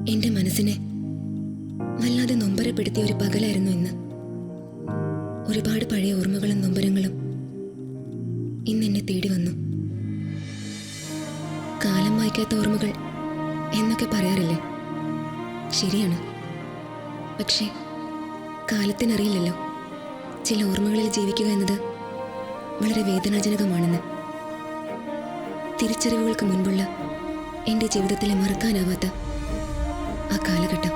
എന്റെ മനസ്സിനെ വല്ലാതെ നൊമ്പരപ്പെടുത്തിയ ഒരു പകലായിരുന്നു ഇന്ന്. ഒരുപാട് പഴയ ഓർമ്മകളും നൊമ്പരങ്ങളും ഇന്ന് എന്നെ തേടി വന്നു. കാലം വായിക്കാത്ത ഓർമ്മകൾ എന്നൊക്കെ പറയാറില്ലേ? ശരിയാണ്. പക്ഷേ കാലത്തിനറിയില്ലല്ലോ ചില ഓർമ്മകളിൽ ജീവിക്കുക എന്നത് വളരെ വേദനാജനകമാണെന്ന്. തിരിച്ചറിവുകൾക്ക് മുൻപുള്ള എൻ്റെ ജീവിതത്തിലെ മറക്കാനാവാത്ത ആ കാലഘട്ടം.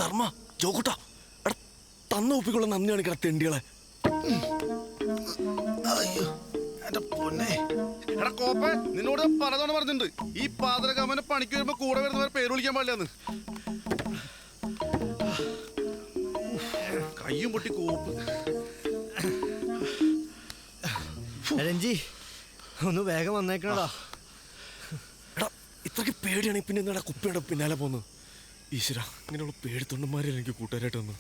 ധർമ്മ ജോക്കുട്ട തന്ന ഒപ്പിക്കുള്ള നന്ദി കാണിക്കണ തെണ്ടികളെ. എന്റെ പൊന്നെ എടാ കോപ്പേ, നിന്നോട് പലതവണ പറഞ്ഞിട്ടുണ്ട് ഈ പാതരകാമനെ പണിക്ക് വരുമ്പോ കൂടെ വരുന്നവരെ പേര് വിളിക്കാൻ പാടില്ലെന്ന്. കയ്യും പൊട്ടി കോപ്പ്. രഞ്ജി ഒന്ന് വേഗം വന്നേക്കണടാ. എടാ ഇത്രയ്ക്ക് പേടിയാണെങ്കിൽ പിന്നെ എന്താ കുപ്പിയുടെ പിന്നാലെ പോന്ന്? ഈശ്വര, ഇങ്ങനെയുള്ള പേടിത്തൊണ്ടന്മാരെ എനിക്ക് കൂട്ടുകാരായിട്ട് വന്നു.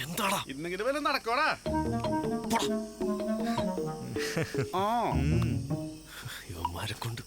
എന്താടാ ഇന്നെങ്കിലും വല്ല നടക്കോടാ. ഇവന്മാരെ കൊണ്ട്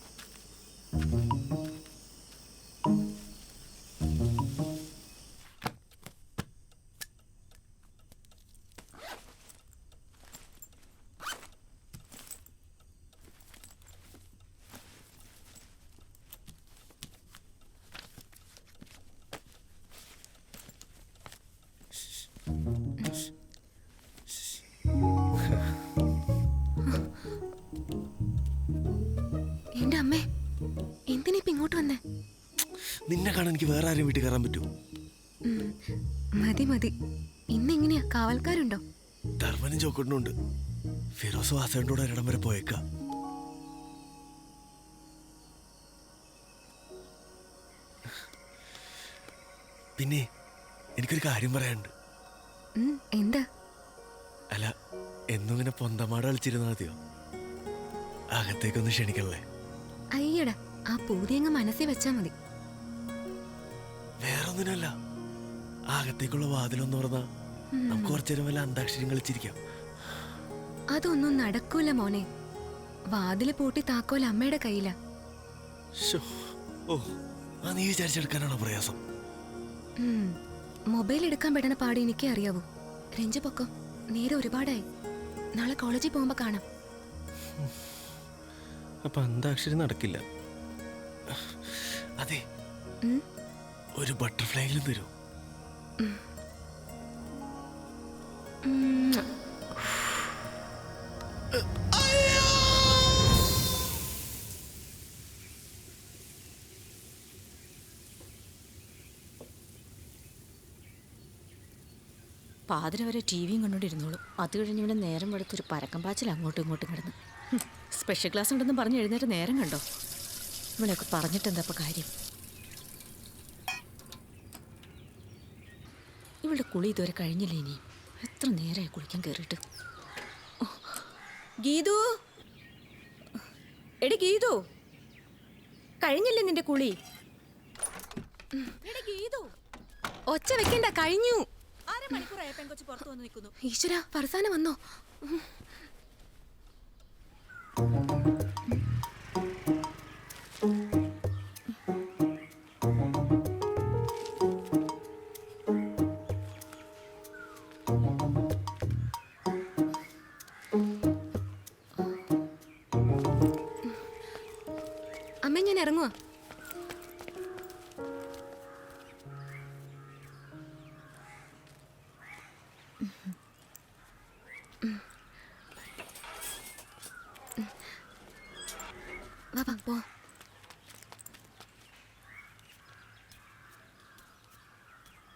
എന്റെ അമ്മേ, എന്തിനിപ്പ ഇങ്ങോട്ട് വന്നേ? നിന്നെ കാണാൻ എനിക്ക് വേറെ ആരും വീട്ടിൽ കയറാൻ പറ്റുമോ? മതി മതി. ഇന്നെങ്ങനെയാ, കാവൽക്കാരുണ്ടോ? ധർമ്മനും ചോക്കട്ടിനുണ്ട്. ഫിറോസ് വാസവന്റെ കൂടെ ഒരിടം വരെ പോയേക്കാം. പിന്നെ എനിക്കൊരു കാര്യം പറയാനുണ്ട്. എന്താ? അല്ല, എന്നും ഇങ്ങനെ പൊന്തമാട് കളിച്ചിരുന്നാ മതിയോ? അകത്തേക്കൊന്ന് ക്ഷണിക്കണല്ലേ? അയ്യടാ, ആ പൂതി അങ്ങ് മനസ്സിൽ വെച്ചാ മതി. വേറൊന്നിനല്ല, അകത്തേക്കുള്ള വാതിലൊന്ന് തുറന്നാ നമുക്ക് കുറച്ചേരം വല്ല അന്താക്ഷരം കളിച്ചിരിക്കാം. അതൊന്നും നടക്കൂല മോനെ. വാതില് പൂട്ടി താക്കോൽ അമ്മയുടെ കയ്യിലാ. ഓ, ആ നീ വിചാരിച്ചെടുക്കാനാണോ പ്രയാസം? മൊബൈൽ എടുക്കാൻ പെടണ പാടി എനിക്കേ അറിയാവൂ. രഞ്ജു പൊക്കോ, നേരെ ഒരുപാടായി. നാളെ കോളേജിൽ പോകുമ്പോ കാണാം. അപ്പൊ അന്താക്ഷരം നടക്കില്ല. അതെ, ഒരു ബട്ടർഫ്ലൈയിലും തരൂ. പാതിര വരെ ടി വിയും കണ്ടോണ്ടിരുന്നോളും. അത് കഴിഞ്ഞ് ഇവിടെ നേരം വെളുത്തൊരു പരക്കം പാച്ചിൽ അങ്ങോട്ടും ഇങ്ങോട്ടും കിടന്ന്. സ്പെഷ്യൽ ക്ലാസ് ഉണ്ടെന്ന് പറഞ്ഞ് എഴുന്നേറ്റ് നേരം കണ്ടോ? ഇവിടെയൊക്കെ പറഞ്ഞിട്ട് എന്താ ഇപ്പം കാര്യം? ഇവളുടെ കുളി ഇതുവരെ കഴിഞ്ഞില്ല. ഇനി എത്ര നേരമായി കുളിക്കാൻ കയറിയിട്ട്. ഗീതു, എടി ഗീതു, കഴിഞ്ഞില്ലേ നിന്റെ കുളി? ഗീതു, ഒച്ച വെക്കണ്ട, കഴിഞ്ഞു. അരമണിക്കൂറായ പെൺകൊച്ച് പുറത്തു വന്ന് നിൽക്കുന്നു. ഈശ്വര, ഫർസാന വന്നോ? അമ്മ, ഞാൻ ഇറങ്ങുവാ. പോ.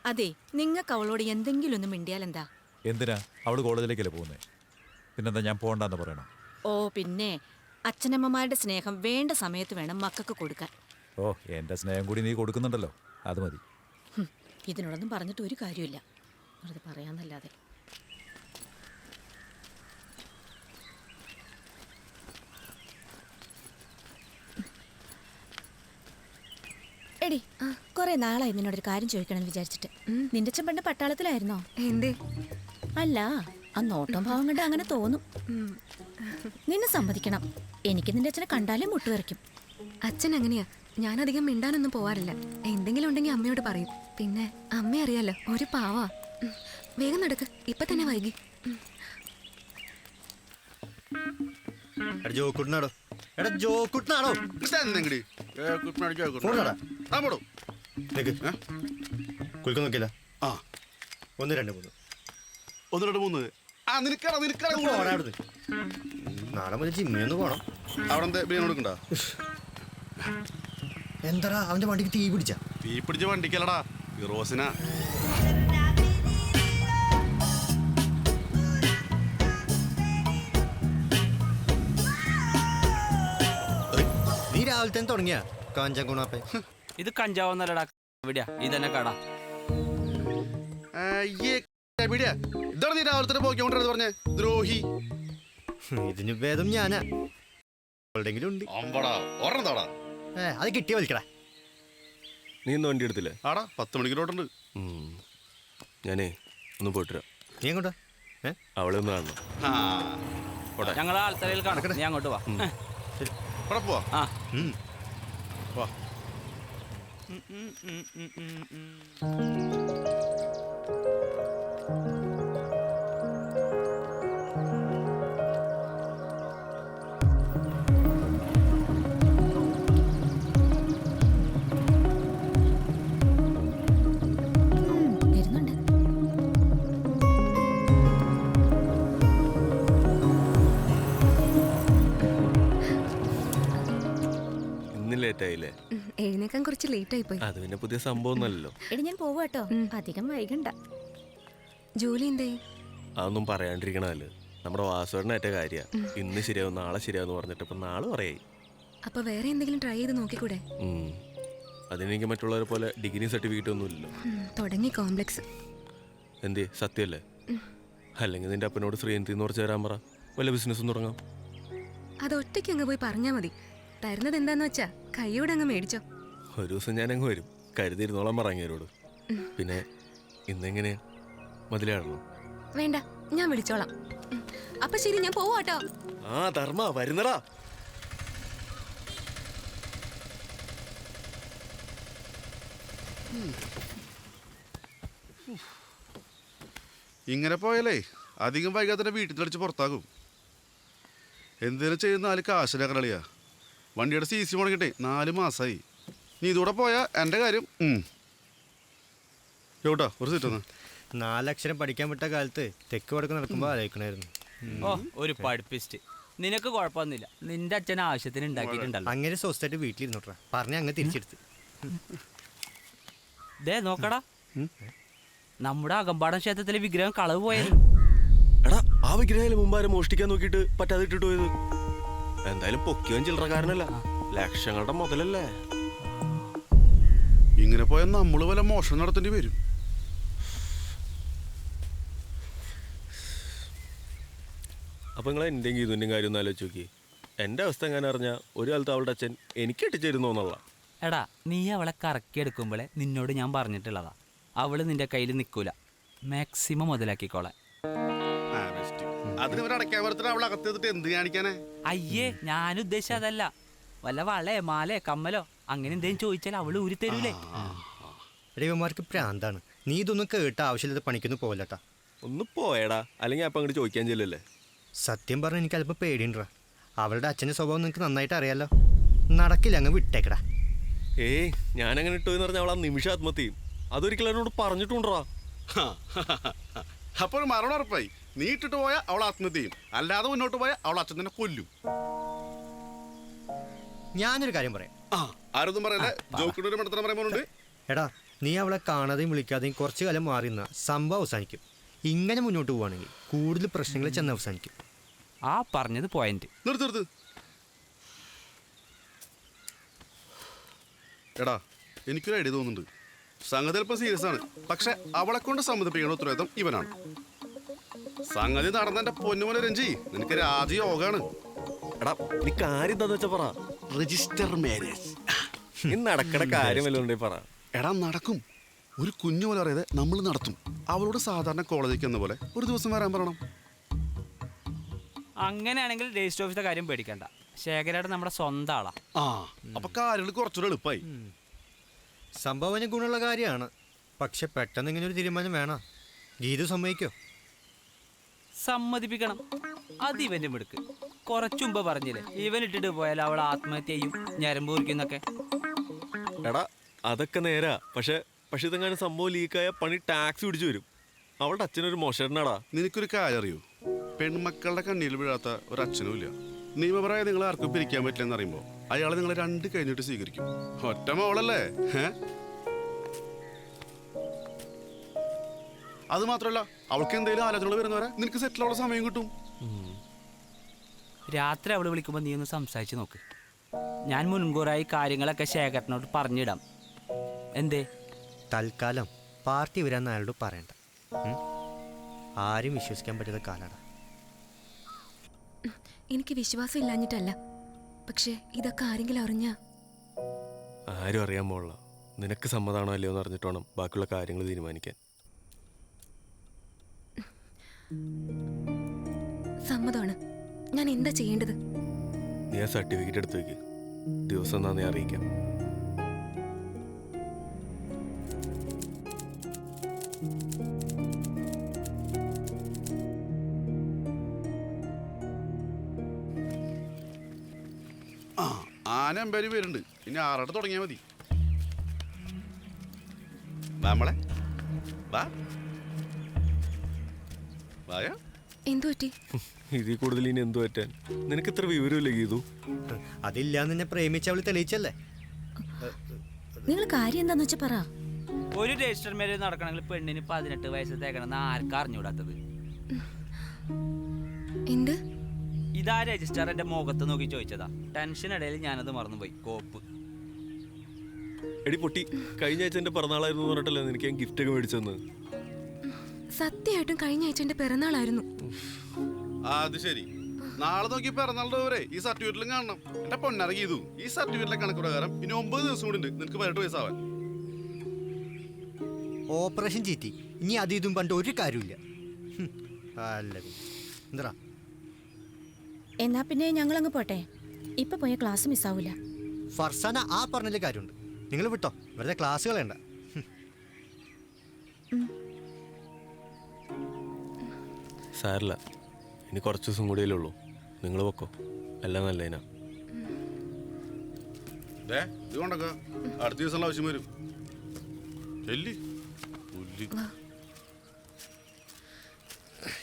അതെ, നിങ്ങൾക്ക് അവളോട് എന്തെങ്കിലും ഒന്ന് മിണ്ടിയാലെന്താ? എന്തിനാ? അവള് കോളേജിലേക്കല്ലേ പോകുന്നേ? പിന്നെന്താ ഞാൻ പോകണ്ടെന്ന് പറയണം? ഓ പിന്നെ, അച്ഛനമ്മമാരുടെ സ്നേഹം വേണ്ട സമയത്ത് വേണം മക്കൾക്ക് കൊടുക്കാൻ. ഓ, ഓ എൻ്റെ സ്നേഹം കൂടി നീ കൊടുക്കുന്നുണ്ടല്ലോ അത് മതി. ഇതിനോടൊന്നും പറഞ്ഞിട്ട് ഒരു കാര്യമില്ല, വെറുതെ പറയാന്നല്ലാതെ. എടി, കുറെ നാളായി നിന്നോടൊരു കാര്യം ചോദിക്കണം വിചാരിച്ചിട്ട്. നിന്റെ അച്ഛൻ പണ്ട് പട്ടാളത്തിലായിരുന്നോ? എന്തേ? അല്ല, ആ നോട്ടം ഭാവം കണ്ട് അങ്ങനെ തോന്നും. നിന്നെ സമ്മതിക്കണം, എനിക്ക് നിന്റെ അച്ഛനെ കണ്ടാലേ മുട്ടുവരയ്ക്കും. അച്ഛൻ അങ്ങനെയാ. ഞാനധികം മിണ്ടാനൊന്നും പോവാറില്ല. എന്തെങ്കിലും ഉണ്ടെങ്കിൽ അമ്മയോട് പറയും. പിന്നെ അമ്മ അറിയാലോ, ഒരു പാവാ. വേഗം നടക്ക്, ഇപ്പൊ തന്നെ വൈകി. എടാ ജോക്കുട്ടനാടോ, എടാ ജോക്കുട്ടനാടോ, കുളിക്കാൻ നോക്കിയില്ല. ആ 1 2 3 1 2 3 ആ നിനക്കടാ പോടാ അവിടുന്ന്. നാളെ മുതൽ ജിമ്മിനൊന്ന് പോണം. അവിടെ എന്താ ബിരിയാണി കൊടുക്കണ്ട? എന്താടാ അവന്റെ വണ്ടിക്ക് തീ പിടിച്ച? തീ പിടിച്ച വണ്ടിക്കല്ലടാ, ഫിറോസിനാ. നീ രാവിലെ തന്നെ തുടങ്ങിയ കാഞ്ചൻ ഗുണാപ്പേ. ഇത് കഞ്ചാവെന്നല്ലടാ, എവിടെയാ ഇതന്നെ കട. ഇതാണ് നീ രാവിലെ തന്നെ പോയിക്കൊണ്ടിരുന്നത് പറഞ്ഞേ, ദ്രോഹി. ഇതിന് ഭേദം ഞാനാ. എവിടെങ്കിലും ഉണ്ട്. അമ്പടാ ഓർമ്മതാടാ. അത് കിട്ടിയ വലിക്കടാ. നീ ഇന്ന് വണ്ടി എടുത്തില്ലേ? ആടാ 10 മണിക്കൂറോട്ടുണ്ട്. ഞാനേ ഒന്ന് പോയിട്ട് നീ എങ്ങോട്ടാ? അവളെ ഒന്ന് കാണണം. ഞങ്ങൾ ആൾത്തലയിൽ കാണണം, നീ അങ്ങോട്ട് വാ. അവിടെ പോവാ. ആ വാ. വരുന്നുണ്ട്. ഇന്ന് ലേറ്റ് ആയില്ലേ? എഴുന്നേക്കാൻ കുറച്ച് ലേറ്റ് ആയി പോയി. അത് പിന്നെ പുതിയ സംഭവം ഒന്നല്ലല്ലോ. എടി ഞാൻ പോവാട്ടോ, അധികം വൈകണ്ട. ജോലി എന്തേ? അതൊന്നും പറയാണ്ടിരിക്കണല്ലോ. നമ്മുടെ വാസുവേട്ടനേറ്റ കാര്യ. ഇന്ന് ശരിയാവും നാളെ ശരിയാവെന്ന് പറഞ്ഞിട്ട് ഇപ്പൊ നാളെ പറയായി. അപ്പൊ വേറെ എന്തെങ്കിലും ട്രൈ ചെയ്ത് നോക്കിക്കൂടെ? അതിനെനിക്ക് മറ്റുള്ളവരെ പോലെ ഡിഗ്രി സർട്ടിഫിക്കറ്റ് ഒന്നും ഇല്ലല്ലോ. തുടങ്ങി കോംപ്ലക്സ്. എന്തേ സത്യമല്ലേ? അല്ലെങ്കിൽ നിന്റെ അപ്പനോട് ശ്രീയന്തി എന്ന് കുറച്ച് തരാൻ പറ, വല്ല ബിസിനസ്സും തുടങ്ങാം. അത് ഒറ്റയ്ക്ക് അങ്ങ് പോയി പറഞ്ഞാ മതി. തരുന്നത് എന്താന്ന് വെച്ചാ കൈയോടെ അങ്ങ് മേടിച്ചോ. ഒരു ദിവസം ഞാൻ അങ്ങ് വരും, കരുതിയിരുന്നോളാം പറഞ്ഞവരോട്. പിന്നെ ഇന്നെങ്ങനെയാ മുതലാണല്ലോ? വേണ്ട, ഞാൻ വിളിച്ചോളാം. അപ്പൊ ശരി, ഞാൻ പോവാട്ടോ. ആ ധർമ്മ വരുന്നടാ. ഇങ്ങനെ പോയാലേ അധികം വൈകാതെ വീട്ടിൽ തെളിച്ച് പുറത്താകും. എന്തെങ്കിലും ചെയ്യുന്ന 4 കാശിലെ കളിയാ. വണ്ടിയുടെ CC മുടങ്ങിട്ടെ 4 മാസമായി. നീ ഇതൂടെ പോയാ എൻ്റെ കാര്യം. എവിടാ ഒരു സീറ്റ് ഒന്ന്. 4 അക്ഷരം പഠിക്കാൻ വിട്ട കാലത്ത് തെക്ക് വടക്ക് നടക്കുമ്പോ ആലോചിക്കണായിരുന്നു. ഓ ഒരു പഠിപ്പിസ്റ്റ്. നിനക്ക് കുഴപ്പമൊന്നുമില്ല, നിന്റെ അച്ഛൻ ആവശ്യത്തിന് ഉണ്ടാക്കിയിട്ടുണ്ടല്ലോ. അങ്ങനെ സ്വസ്ഥമായിട്ട് വീട്ടിലിരുന്നോട്ടാ പറഞ്ഞ അങ്ങ് തിരിച്ചെടുത്ത്. ദേ നോക്കടാ, നമ്മുടെ അകമ്പാടം ക്ഷേത്രത്തിലെ വിഗ്രഹം കളവ് പോയത്. എടാ ആ വിഗ്രഹം മുമ്പാരും മോഷ്ടിക്കാൻ നോക്കിയിട്ട് പറ്റാതെ ഇട്ടിട്ട് പോയത്. എന്തായാലും പൊക്കിയവൻ ചില്ലറക്കാരനല്ല, ലക്ഷങ്ങളുടെ മുതലല്ലേ. ഇങ്ങനെ പോയാൽ നമ്മൾ വല്ല മോഷണം നടത്തേണ്ടി വരും. അപ്പൊ നിങ്ങൾ എന്തെങ്കിലും ഇതിൻ്റെയും കാര്യം ഒന്ന് ആലോചിച്ച് നോക്കി. എൻ്റെ അവസ്ഥ എങ്ങനെ അറിഞ്ഞാൽ ഒരു കാലത്ത് അവളുടെ അച്ഛൻ എനിക്ക് ഇട്ടിച്ചേരുന്നു എന്നുള്ള. എടാ നീ അവളെ കറക്കി എടുക്കുമ്പോഴേ നിന്നോട് ഞാൻ പറഞ്ഞിട്ടുള്ളതാ, അവള് നിന്റെ കയ്യിൽ നിൽക്കൂല, മാക്സിമം മുതലാക്കിക്കോളെ. അതിന് അടയ്ക്കാൻ പറ്റത്തില്ല. അവൾ അകത്ത് എന്ത് കാണിക്കാനേ? അയ്യേ, ഞാൻ ഉദ്ദേശിച്ച അതല്ല. വല്ല വളേ മാലേ കമ്മലോ അങ്ങനെ എന്തെങ്കിലും ചോദിച്ചാൽ അവള് ഊരി തരൂലേ. ഇവന്മാർക്ക് പ്രാന്താണ്. നീ ഇതൊന്നും കേട്ട ആവശ്യമില്ലാത്ത പണിക്കൊന്നും പോലട്ടാ. ഒന്ന് പോയടാ, അല്ലെങ്കിൽ അപ്പം അങ്ങോട്ട് ചോദിക്കാൻ ചെല്ലല്ലേ. സത്യം പറഞ്ഞാൽ എനിക്ക് അല്പം പേടിയുണ്ടാ. അവളുടെ അച്ഛൻ്റെ സ്വഭാവം നിനക്ക് നന്നായിട്ട് അറിയാലോ. നടക്കില്ല, അങ്ങ് വിട്ടേക്കടാ. ഏയ് ഞാനങ്ങനെ ഇട്ടു എന്ന് പറഞ്ഞാൽ അവൾ ആ നിമിഷം ആത്മഹത്യം. അതൊരിക്കലും എന്നോട് പറഞ്ഞിട്ടുണ്ടാ. അപ്പോൾ മരണം ഉറപ്പായി. നീ ഇട്ടിട്ട് പോയാൽ അവൾ ആത്മഹത്യ ചെയ്യും, അല്ലാതെ മുന്നോട്ട് പോയാൽ അവൾ അച്ഛൻ തന്നെ കൊല്ലും. ഞാനൊരു കാര്യം പറയാം. ആരൊന്നും പറയല്ലേ, ജോക്കിയുടെ മടത്തരം പറയുമ്പോണ്ട്. എടാ നീ അവളെ കാണാതെയും വിളിക്കാതെയും കുറച്ചു കാലം മാറി നിന്നാ സംഭവം അവസാനിക്കും. ഇങ്ങനെ മുന്നോട്ട് പോവുകയാണെങ്കിൽ കൂടുതൽ പ്രശ്നങ്ങൾ ചെന്ന് അവസാനിക്കും. ആ പറഞ്ഞത് പോയിന്റ്. നിർത്ത്. എടാ എനിക്കൊരു ഐഡിയ തോന്നുന്നുണ്ട്. സംഗതി അല്പം സീരിയസ് ആണ്, പക്ഷെ അവളെ കൊണ്ട് സമ്മതിപ്പിക്കുന്ന ഉത്തരവാദിത്തം ഇവനാണ്. സംഗതി നടന്നെന്റെ പൊന്നുമോനെ രഞ്ജി, നിനക്ക് രാജയോഗാണ്. എടാ നീ കാര്യം എന്താന്ന് വെച്ചാ പറ. രജിസ്റ്റർ മാരേജ് ഇന്ന് നടക്കണ കാര്യം വല്ലതുണ്ടേ പറ. എടാ നടക്കും. ഒരു കുഞ്ഞു പോലെ അറിയാതെ നമ്മൾ നടത്തും. അവളോട് സാധാരണ കോളേജിൽ എന്ന പോലെ ഒരു ദിവസം വരാൻ പറയണം. അങ്ങനെയാണെങ്കിൽ രജിസ്റ്റർ ഓഫീസിന്റെ കാര്യം പേടിക്കണ്ട. ശേഖരേട്ടൻ നമ്മുടെ സ്വന്തം ആളാ. ആ അപ്പൊ കാര്യങ്ങൾ കുറച്ചുകൂടെ എളുപ്പമായി. സംഭവന ഗുണമുള്ള കാര്യമാണ്. പക്ഷെ പെട്ടെന്ന് ഇങ്ങനെ ഒരു തീരുമാനം വേണം. ഗീതു സമ്മതിക്കോ? സമ്മതിപ്പിക്കണം. അത് ഇവന്റെ മിടുക്ക്. കുറച്ചുമ്പ് പറഞ്ഞില്ലേ ഇവൻ ഇട്ടിട്ട് പോയാൽ അവൾ ആത്മഹത്യ ചെയ്യും, ഞരമ്പ് കുറിക്കുന്നൊക്കെ. എടാ അതൊക്കെ നേരാ. പക്ഷെ ഇതെങ്ങനെ സംഭവം ലീക്കായ പണി ടാക്സ് പിടിച്ചു വരും. അവളുടെ അച്ഛനൊരു മോശനാടാ. നിനക്കൊരു കാര്യം അറിയൂ, പെൺമക്കളുടെ കണ്ണിൽ വീഴാത്ത ഒരു അച്ഛനും ഇല്ല. നിയമപരമായി നിങ്ങൾ ആർക്കും പിരിക്കാൻ പറ്റില്ലെന്ന് അറിയുമ്പോൾ അയാളെ നിങ്ങൾ രണ്ട് കഴിഞ്ഞിട്ട് സ്വീകരിക്കും. ഒറ്റ മോളല്ലേ? അത് മാത്രമല്ല, അവൾക്ക് എന്തെങ്കിലും ആലോചനകൾ വരുന്നവരെ നിനക്ക് സെറ്റിൽ ആവുള്ള സമയം കിട്ടും. രാത്രി അവള് വിളിക്കുമ്പോൾ നീ ഒന്ന് സംസാരിച്ച് നോക്ക്. ഞാൻ മുൻകൂറായി കാര്യങ്ങളൊക്കെ ശേഖരനോട് പറഞ്ഞിടാം. എന്തേ? തൽക്കാലം പാർട്ടി വരാൻ അയാളോട് പറയണ്ട. ആരും വിശ്വസിക്കാൻ പറ്റാത്ത കാലാണ്. എനിക്ക് വിശ്വാസം ഇല്ലാഞ്ഞിട്ടല്ല, പക്ഷെ ഇതൊക്കെ ആരെങ്കിലും അറിഞ്ഞാ ആരും അറിയാൻ പോലുള്ള. നിനക്ക് സമ്മതമാണോ അല്ലയോ എന്ന് അറിഞ്ഞിട്ട് വേണം ബാക്കിയുള്ള കാര്യങ്ങൾ തീരുമാനിക്കാൻ. സമ്മതമാണ്. ഞാൻ എന്താ ചെയ്യേണ്ടത്? നീ ആ സർട്ടിഫിക്കറ്റ് എടുത്ത് വെക്ക്. ദിവസം എന്നാ നീ അറിയിക്കാം. ആന എമ്പേരി പേരുണ്ട്. ഇനി 6 തുടങ്ങിയാൽ മതി. നമ്മളെ വാ വായോ. എന്തു പറ്റി? ഇതിൽ കൂടുതൽ ഇനി എന്തു പറ്റാൻ? നിനക്ക് ഇത്ര വിവരമില്ലേ ഗീതു? അതില്ലാന്ന് എന്നെ പ്രേമിച്ച് അവള് തെളിയിച്ചല്ലേ. നിങ്ങൾ കാര്യം എന്താന്ന് വെച്ചാ പറ. ഒരു രജിസ്റ്റർ മാരേജ് നടക്കണമെങ്കിൽ പെണ്ണിന് 18 വയസ്സ് തേക്കണമെന്ന് ആർക്കാ അറിഞ്ഞൂടാത്തത്? എന്ത്? ഇതാ രജിസ്റ്റർ എന്റെ മുഖത്ത് നോക്കി ചോദിച്ചതാ. ടെൻഷൻ ഇടയിൽ ഞാനത് മറന്നുപോയി. കോപ്പ്. എടി പൊട്ടി, കഴിഞ്ഞ ആഴ്ച എന്റെ പിറന്നാളായിരുന്നു പറഞ്ഞിട്ടല്ലേ നിനക്ക് ഞാൻ ഗിഫ്റ്റ് ഒക്കെ മേടിച്ചെന്ന്. സത്യമായിട്ടും കഴിഞ്ഞ ആഴ്ച എന്റെ പിറന്നാളായിരുന്നു. അത് ശരി. നാളെ നോക്കി പിറന്നാളുടെ വരെ ഈ സർട്ടിഫിക്കറ്റിലും കാണണം. എന്റെ പൊന്നിറങ്ങി ചെയ്തു. ഈ സർട്ടിഫിക്കറ്റിലെ കണക്ക് പ്രകാരം ഇനി 9 ദിവസം കൂടി ഉണ്ട് നിനക്ക് 18 വയസ്സാവാൻ. ഓപ്പറേഷൻ ചീറ്റി. ഇനി അത് ഇതും പണ്ട് ഒരു കാര്യമില്ല. അല്ല എന്താ? എന്നാ പിന്നെ ഞങ്ങളങ്ങ് പോട്ടെ. ഇപ്പൊ പോയ ക്ലാസ് മിസ്സാവൂല. ഫർസാന ആ പറഞ്ഞതിൽ കാര്യമുണ്ട്. നിങ്ങൾ വിട്ടോ, വെറുതെ ക്ലാസ്സുകൾ വേണ്ട. സാരില്ല, ഇനി കുറച്ച് ദിവസം കൂടിയല്ലേ ഉള്ളൂ. നിങ്ങൾ പൊക്കോ, എല്ലാം നല്ലതിനാ. ഇത് കൊണ്ടൊക്കെ അടുത്ത ദിവസം ആവശ്യം വരും.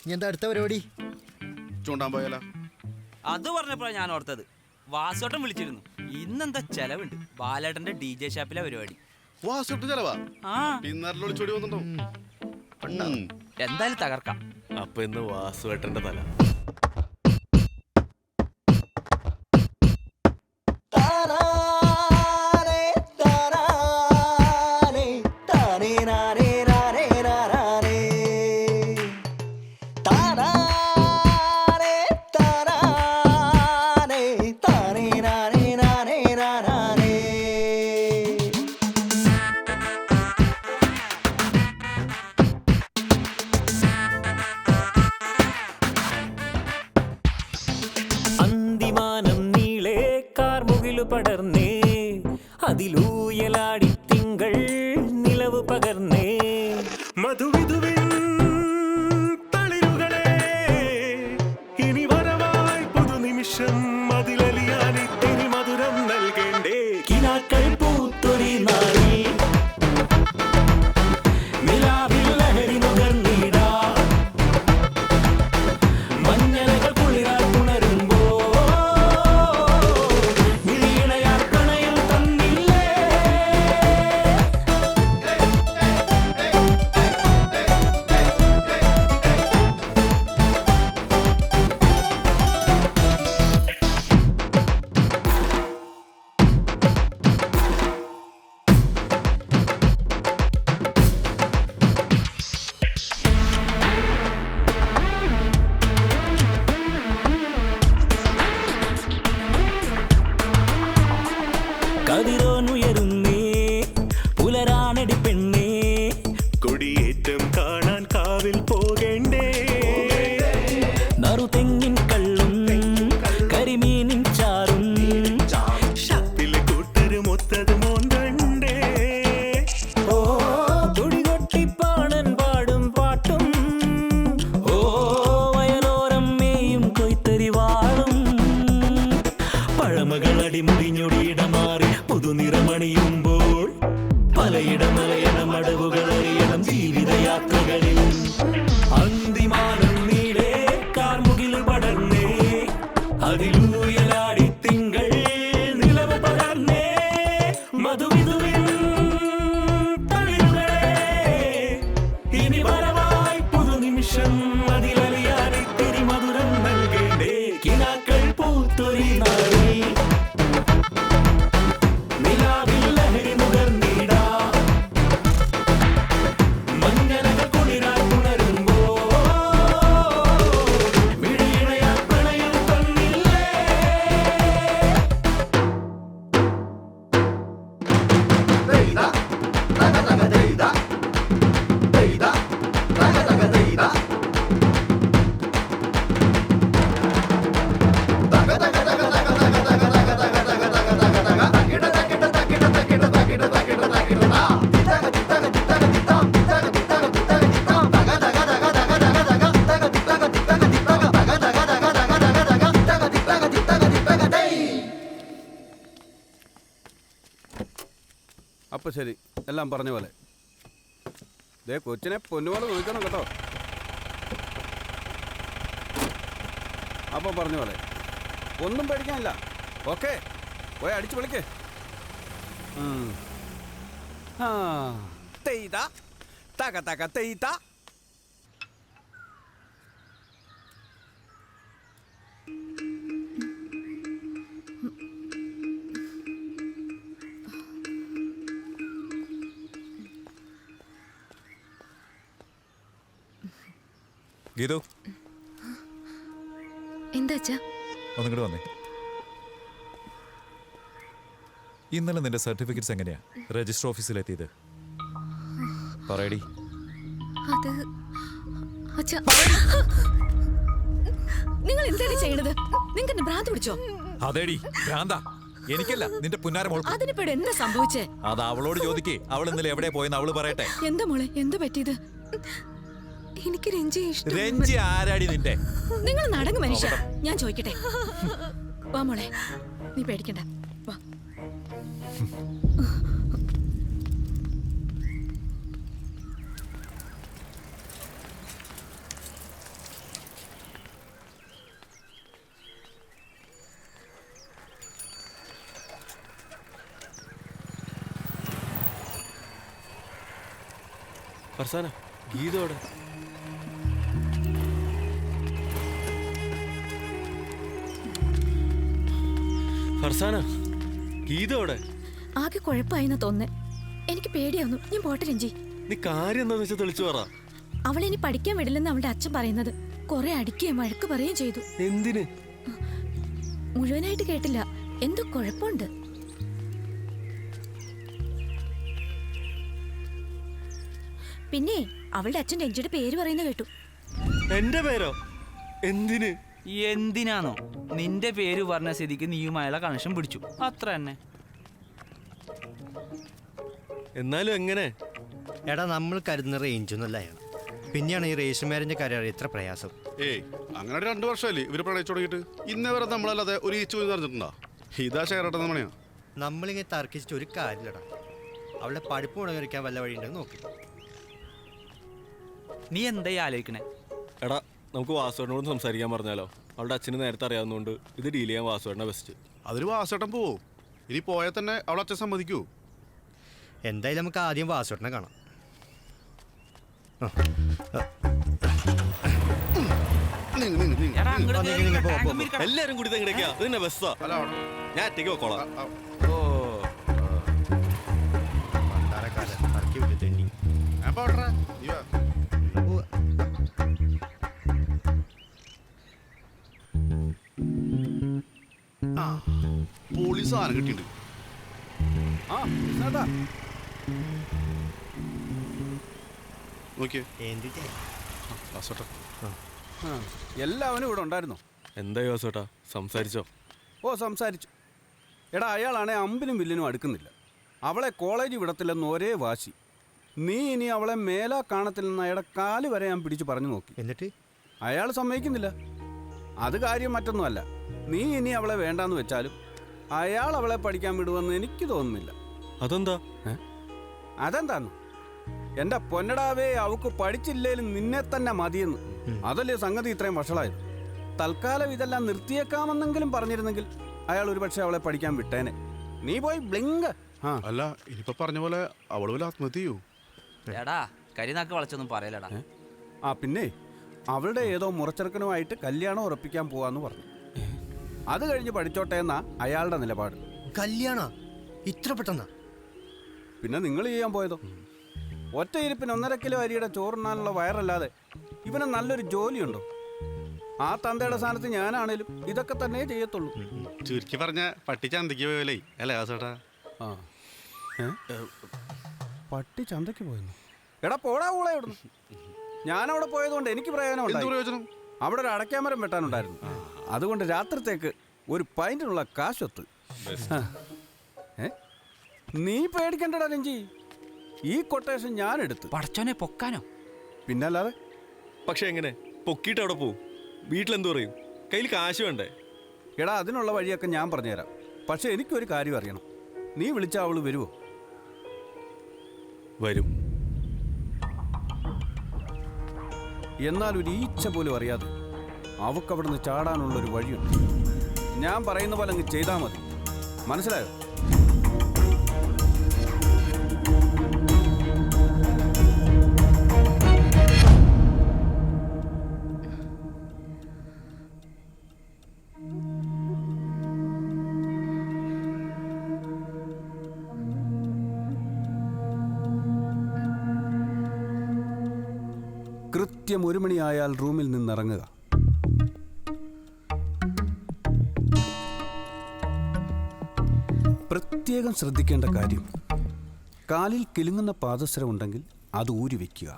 ഇനി എന്താ അടുത്ത പരിപാടി? ചൂണ്ടാൻ പോയാലോ? അത് പറഞ്ഞപ്പോഴാണ് ഞാൻ ഓർത്തത്. വാസോട്ടം വിളിച്ചിരുന്നു. ഇന്നെന്താ ചെലവുണ്ട്. ബാലേട്ടന്റെ DJ ഷാപ്പിലെ പരിപാടി. വാസുട്ട് ചെലവാ? ആ പിന്നാരിൽ ഒളിച്ചോടി വന്നിട്ടോ? എന്തായാലും തകർക്കാം. അപ്പൊ ഇന്ന് വാസുവേട്ടന്റെ തല. പടർന്നേ അതിലൂയലാടി തിങ്കൾ നിലവ് പകർന്നേ മധുവിധുവിൻ തളിരുകളെ ഇനി വരവായി പുതുനിമിഷം അതിലലിയാനി തിരി മധുരം നൽകേണ്ടേ കിനാക്കൾ പൂത്തൊരി നാളിൽ നിലാവിൽ ലഹരി നുകർന്നിടാ മഞ്ഞലകൾ കുളിരാൽ ഉണരുമ്പോ യാത്രകളിൽ അന്തിമാനം നീളെ കാർമുകിൽ പടർന്നേ അതിലൂയലാടി തിങ്കൾ നിലവ് പകർന്നേ മധുവിധുവിൻ തളിരുകളെ ഇനി വരവായി പുതുനിമിഷം അതിലലിയാടി തിരിമധുരം നൽകേണ്ടേ കിനാക്കൾ പൂത്തൊരി നാളിൽ നിലാവിൽ ലഹരി നുകർന്നിടാ മഞ്ഞലകൾ കുളിരാൽ ഉണരുമ്പോ മിഴിയിണയാ പ്രണയം തന്നില്ലേ അപ്പോൾ ശരി, എല്ലാം പറഞ്ഞ പോലെ. ദേ കൊച്ചിനെ പൊന്നുപോലെ നോക്കണം കേട്ടോ. അപ്പോൾ പറഞ്ഞ പോലെ ഒന്നും പേടിക്കാനില്ല. ഓക്കെ, പോയി അടിച്ചു വിളിക്കേ. തെയ്താ തക തക തെയ്താ. ഗീതു, എന്താ അച്ഛാ? ഒന്നിങ്ങോട്ട് വന്നേ. ഇന്നലെ നിന്റെ സർട്ടിഫിക്കറ്റ്സ് എങ്ങനെയാ രജിസ്റ്റർ ഓഫീസിലെത്തിയത്? പറയടി. അത് അച്ഛാ, നിങ്ങൾ എന്താണ് ചെയ്യണത്? നിങ്ങൾക്ക് എന്നെ ഭ്രാന്ത് പിടിച്ചോ? അതേടി ഭ്രാന്ത, എനിക്കല്ല നിന്റെ പുന്നാര മോൾ. അതിനിപ്പോ എന്താ സംഭവിച്ചേ? അത് അവളോട് ചോദിക്കേ. അവൾ ഇന്നലെ എവിടെ പോയെന്ന് അവള് പറയട്ടെ. എന്താ മോളെ, എന്താ പറ്റിയത്? എനിക്ക് രഞ്ജി ഇഷ്ടം. രഞ്ജി ആരാടി നിന്റെ? നിങ്ങൾ നടങ്ങ് മനുഷ്യ, ഞാൻ ചോദിക്കട്ടെ. വാ മോളെ, നീ പേടിക്കണ്ട, വാ. ഫർസാന, ഗീതോടെ ഫർസാന, ഗീതോടെ ആകെ കുഴപ്പമായിന്ന് തോന്നേ. എനിക്ക് പേടിയാവുന്നു. ഞാൻ പോട്ടെ രഞ്ജി. നീ കാര്യം എന്താന്ന് വെച്ചാൽ തെളിച്ചു പറ. അവളെ ഇനി പഠിക്കാൻ വിടില്ലെന്ന് അവളുടെ അച്ഛൻ പറയുന്നത്. കുറെ അടിക്കുകയും വഴക്ക് പറയുകയും ചെയ്തു. എന്തിന്? മുഴുവനായിട്ട് കേട്ടില്ല, എന്തോ കുഴപ്പമുണ്ട്. പിന്നെ അവളുടെ അച്ഛൻ രഞ്ജിയുടെ പേര് പറയുന്ന കേട്ടു. എന്റെ പേരോ? എന്തിന്? എന്തിനാണോ? നിന്റെ പേര് പറഞ്ഞ സ്ഥിതിക്ക് നീയുമായുള്ള കണക്ഷൻ പിടിച്ചു, അത്ര തന്നെ. എന്നാലും എങ്ങനെ? എടാ, നമ്മൾ കരുതുന്ന റേഞ്ചൊന്നുമല്ല അയാൾ. പിന്നെയാണ് ഈ രജിസ്റ്റർ മാരേജിന്റെ കാര്യം ഇത്ര പ്രയാസം. ഏയ്, അങ്ങനെ 2 വർഷമല്ലേ ഇവര് പ്രണയിച്ചു തുടങ്ങിയിട്ട്. ഇന്നേ വരെ നമ്മളല്ലാതെ ഒരു ഈച്ചു പോയി നിറഞ്ഞിട്ടുണ്ടോ? ഇതാ ഷെയറട്ടെന്ന മണിയാ. നമ്മളിങ്ങനെ തർക്കിച്ചിട്ട് ഒരു കാര്യമില്ലടാ. അവളുടെ പഠിപ്പ് മുടങ്ങിയിരിക്കാൻ വല്ല വഴിയുണ്ടെന്ന് നോക്കി. നീ എന്തായി ആലോചിക്കണേ? എടാ, നമുക്ക് വാസുവേട്ടനോട് സംസാരിക്കാൻ പറഞ്ഞാലോ? അവളുടെ അച്ഛന് നേരത്തെ അറിയാവുന്നതുകൊണ്ട് ഇത് ഡീൽ ചെയ്യാൻ വാസുവേട്ടനെ ബെസ്റ്റ്. അതിൽ വാസേട്ടൻ പോവോ? ഇനി പോയാൽ തന്നെ അവളെ അച്ഛൻ സമ്മതിക്കൂ? എന്തായാലും നമുക്ക് ആദ്യം വാസുവേട്ടനെ കാണാം. എല്ലാരും കൂടി തെങ്ങടക്കാ, ഇതിന്റെ ബസ്സാ. ഞാൻ ഒറ്റയ്ക്ക് വെക്കോളാം. പോലീസ് സാധനം കിട്ടിയിട്ടുണ്ട്. എല്ലാവനും ഇവിടെ ഉണ്ടായിരുന്നോ? എന്തായി വാസുവേട്ടാ, സംസാരിച്ചോ? ഓ, സംസാരിച്ചു. എടാ, അയാളാണെ അമ്പിനും വില്ലിനും അടുക്കുന്നില്ല. അവളെ കോളേജ് വിടത്തില്ലെന്ന് ഒരേ വാശി. നീ ഇനി അവളെ മേലാ കാണത്തില്ലെന്ന് അയാളുടെ കാല് വരെ ഞാൻ പിടിച്ച് പറഞ്ഞു നോക്കി. എന്നിട്ട് അയാൾ സമ്മതിക്കുന്നില്ല. അത് കാര്യം മറ്റൊന്നുമല്ല. നീ ഇനി അവളെ വേണ്ടാന്ന് വെച്ചാലും അയാൾ അവളെ പഠിക്കാൻ വിടുമെന്ന് എനിക്ക് തോന്നുന്നില്ല. അതെന്താ? അതെന്താന്ന്? എന്റെ പൊന്നടാവേ, അവക്ക് പഠിച്ചില്ലേലും നിന്നെ തന്നെ മതിയെന്ന്. അതല്ലേ സംഗതി ഇത്രയും വഷളായത്. തൽക്കാലം ഇതെല്ലാം നിർത്തിയേക്കാമെന്നെങ്കിലും പറഞ്ഞിരുന്നെങ്കിൽ അയാൾ ഒരുപക്ഷെ അവളെ പഠിക്കാൻ വിട്ടേനെ. നീ പോയി ബ്ലിങ്ക്. അല്ല ഇനിയിപ്പോ പറഞ്ഞ പോലെ അവള് വല്ല ആത്മഹത്യ ചെയ്യൂ? എടാ കരിനാക്ക് വളച്ചൊന്നും പറയലടാ. പിന്നെ അവളുടെ ഏതോ മുറച്ചെറുക്കനുമായിട്ട് കല്യാണം ഉറപ്പിക്കാൻ പോവാന്ന് പറഞ്ഞു. അത് കഴിഞ്ഞ് പഠിച്ചോട്ടെ എന്നാ അയാളുടെ നിലപാട്. കല്യാണ ഇത്ര പെട്ടെന്നാ? പിന്നെ നിങ്ങൾ ചെയ്യാൻ പോയതോ? ഒറ്റ ഇരിപ്പിന് 1.5 കിലോ അരിയുടെ ചോറുണ്ണാനുള്ള വയറല്ലാതെ ഇവന് നല്ലൊരു ജോലിയുണ്ടോ? ആ തന്തയുടെ സ്ഥാനത്ത് ഞാനാണേലും ഇതൊക്കെ തന്നെ ചെയ്യത്തുള്ളൂ. ചുരുക്കി പറഞ്ഞ പട്ടി ചന്തയ്ക്ക് പോയല്ലേ അല്ലേ ചേട്ടാ? ആ പട്ടി ചന്തയ്ക്ക് പോയെന്നു? എടാ പോടാ കൂടെ ഇവിടുന്ന്. ഞാനവിടെ പോയതുകൊണ്ട് എനിക്ക് പ്രയോജനം. അവിടെ ഒരു അടയ്ക്കാമരം വെട്ടാനുണ്ടായിരുന്നു. അതുകൊണ്ട് രാത്രിത്തേക്ക് ഒരു പൈൻറ്റിനുള്ള കാശൊത്ത്. നീ പേടിക്കണ്ടടാ രഞ്ജി, ഈ കൊട്ടേഷൻ ഞാൻ എടുത്ത്. പടച്ചോനെ പൊക്കാനോ? പിന്നല്ലാതെ. പക്ഷെ എങ്ങനെ പൊക്കിയിട്ട് അവിടെ പോവും? വീട്ടിലെന്തു പറയും? കയ്യിൽ കാശ് വേണ്ടേ? എടാ അതിനുള്ള വഴിയൊക്കെ ഞാൻ പറഞ്ഞുതരാം. പക്ഷെ എനിക്കൊരു കാര്യം അറിയണം. നീ വിളിച്ചാൽ അവള് വരുമോ? വരും. എന്നാൽ ഒരു ഈച്ച പോലും അറിയാതെ അവക്കവിടുന്ന് ചാടാനുള്ളൊരു വഴിയുണ്ട്. ഞാൻ പറയുന്ന പോലെ അങ്ങ് ചെയ്താൽ മതി. മനസ്സിലായോ? കൃത്യം 1 മണിയായാൽ റൂമിൽ നിന്നിറങ്ങുക. പ്രത്യേകം ശ്രദ്ധിക്കേണ്ട കാര്യം, കാലിൽ കിലുങ്ങുന്ന പാദസരം ഉണ്ടെങ്കിൽ അത് ഊരി വയ്ക്കുക.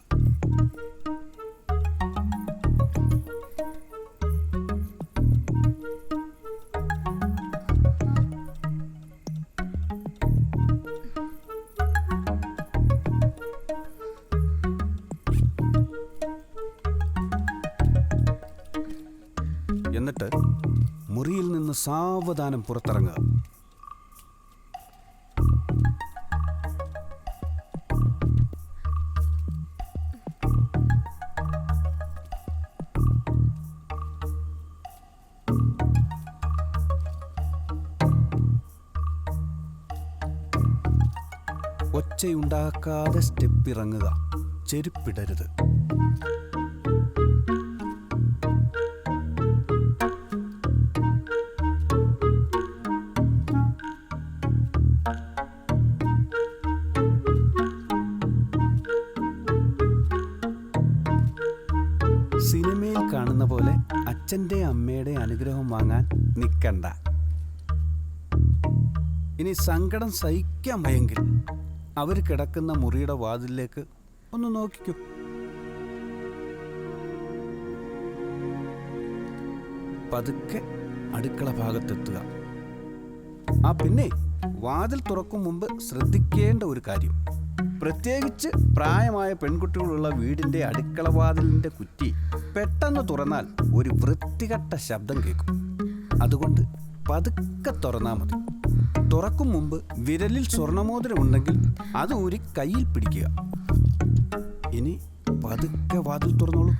എന്നിട്ട് മുറിയിൽ നിന്ന് സാവധാനം പുറത്തിറങ്ങുക. ഒച്ചയുണ്ടാക്കാതെ സ്റ്റെപ്പ് ഇറങ്ങുക. ചെരുപ്പിടരുത്. സിനിമയിൽ കാണുന്ന പോലെ അച്ഛൻ്റെ അമ്മയുടെ അനുഗ്രഹം വാങ്ങാൻ നിൽക്കണ്ട. ഇനി സങ്കടം സഹിക്കാൻ വയ്യെങ്കിൽ അവർ കിടക്കുന്ന മുറിയുടെ വാതിലിലേക്ക് ഒന്ന് നോക്കിക്കൂ. പതുക്കെ അടുക്കള ഭാഗത്തെത്തുക. പിന്നെ വാതിൽ തുറക്കും മുമ്പ് ശ്രദ്ധിക്കേണ്ട ഒരു കാര്യം, പ്രത്യേകിച്ച് പ്രായമായ പെൺകുട്ടികളുള്ള വീടിൻ്റെ അടുക്കള വാതിലിൻ്റെ കുറ്റി പെട്ടെന്ന് തുറന്നാൽ ഒരു വൃത്തികെട്ട ശബ്ദം കേൾക്കും. അതുകൊണ്ട് പതുക്കെ തുറന്നാൽ മതി. തുറക്കും മുമ്പ് വിരലിൽ സ്വർണ്ണമോതിരം ഉണ്ടെങ്കിൽ അത് ഊരി കയ്യിൽ പിടിക്കുക. ഇനി പതുക്കെ വാതിൽ തുറന്നോളൂ.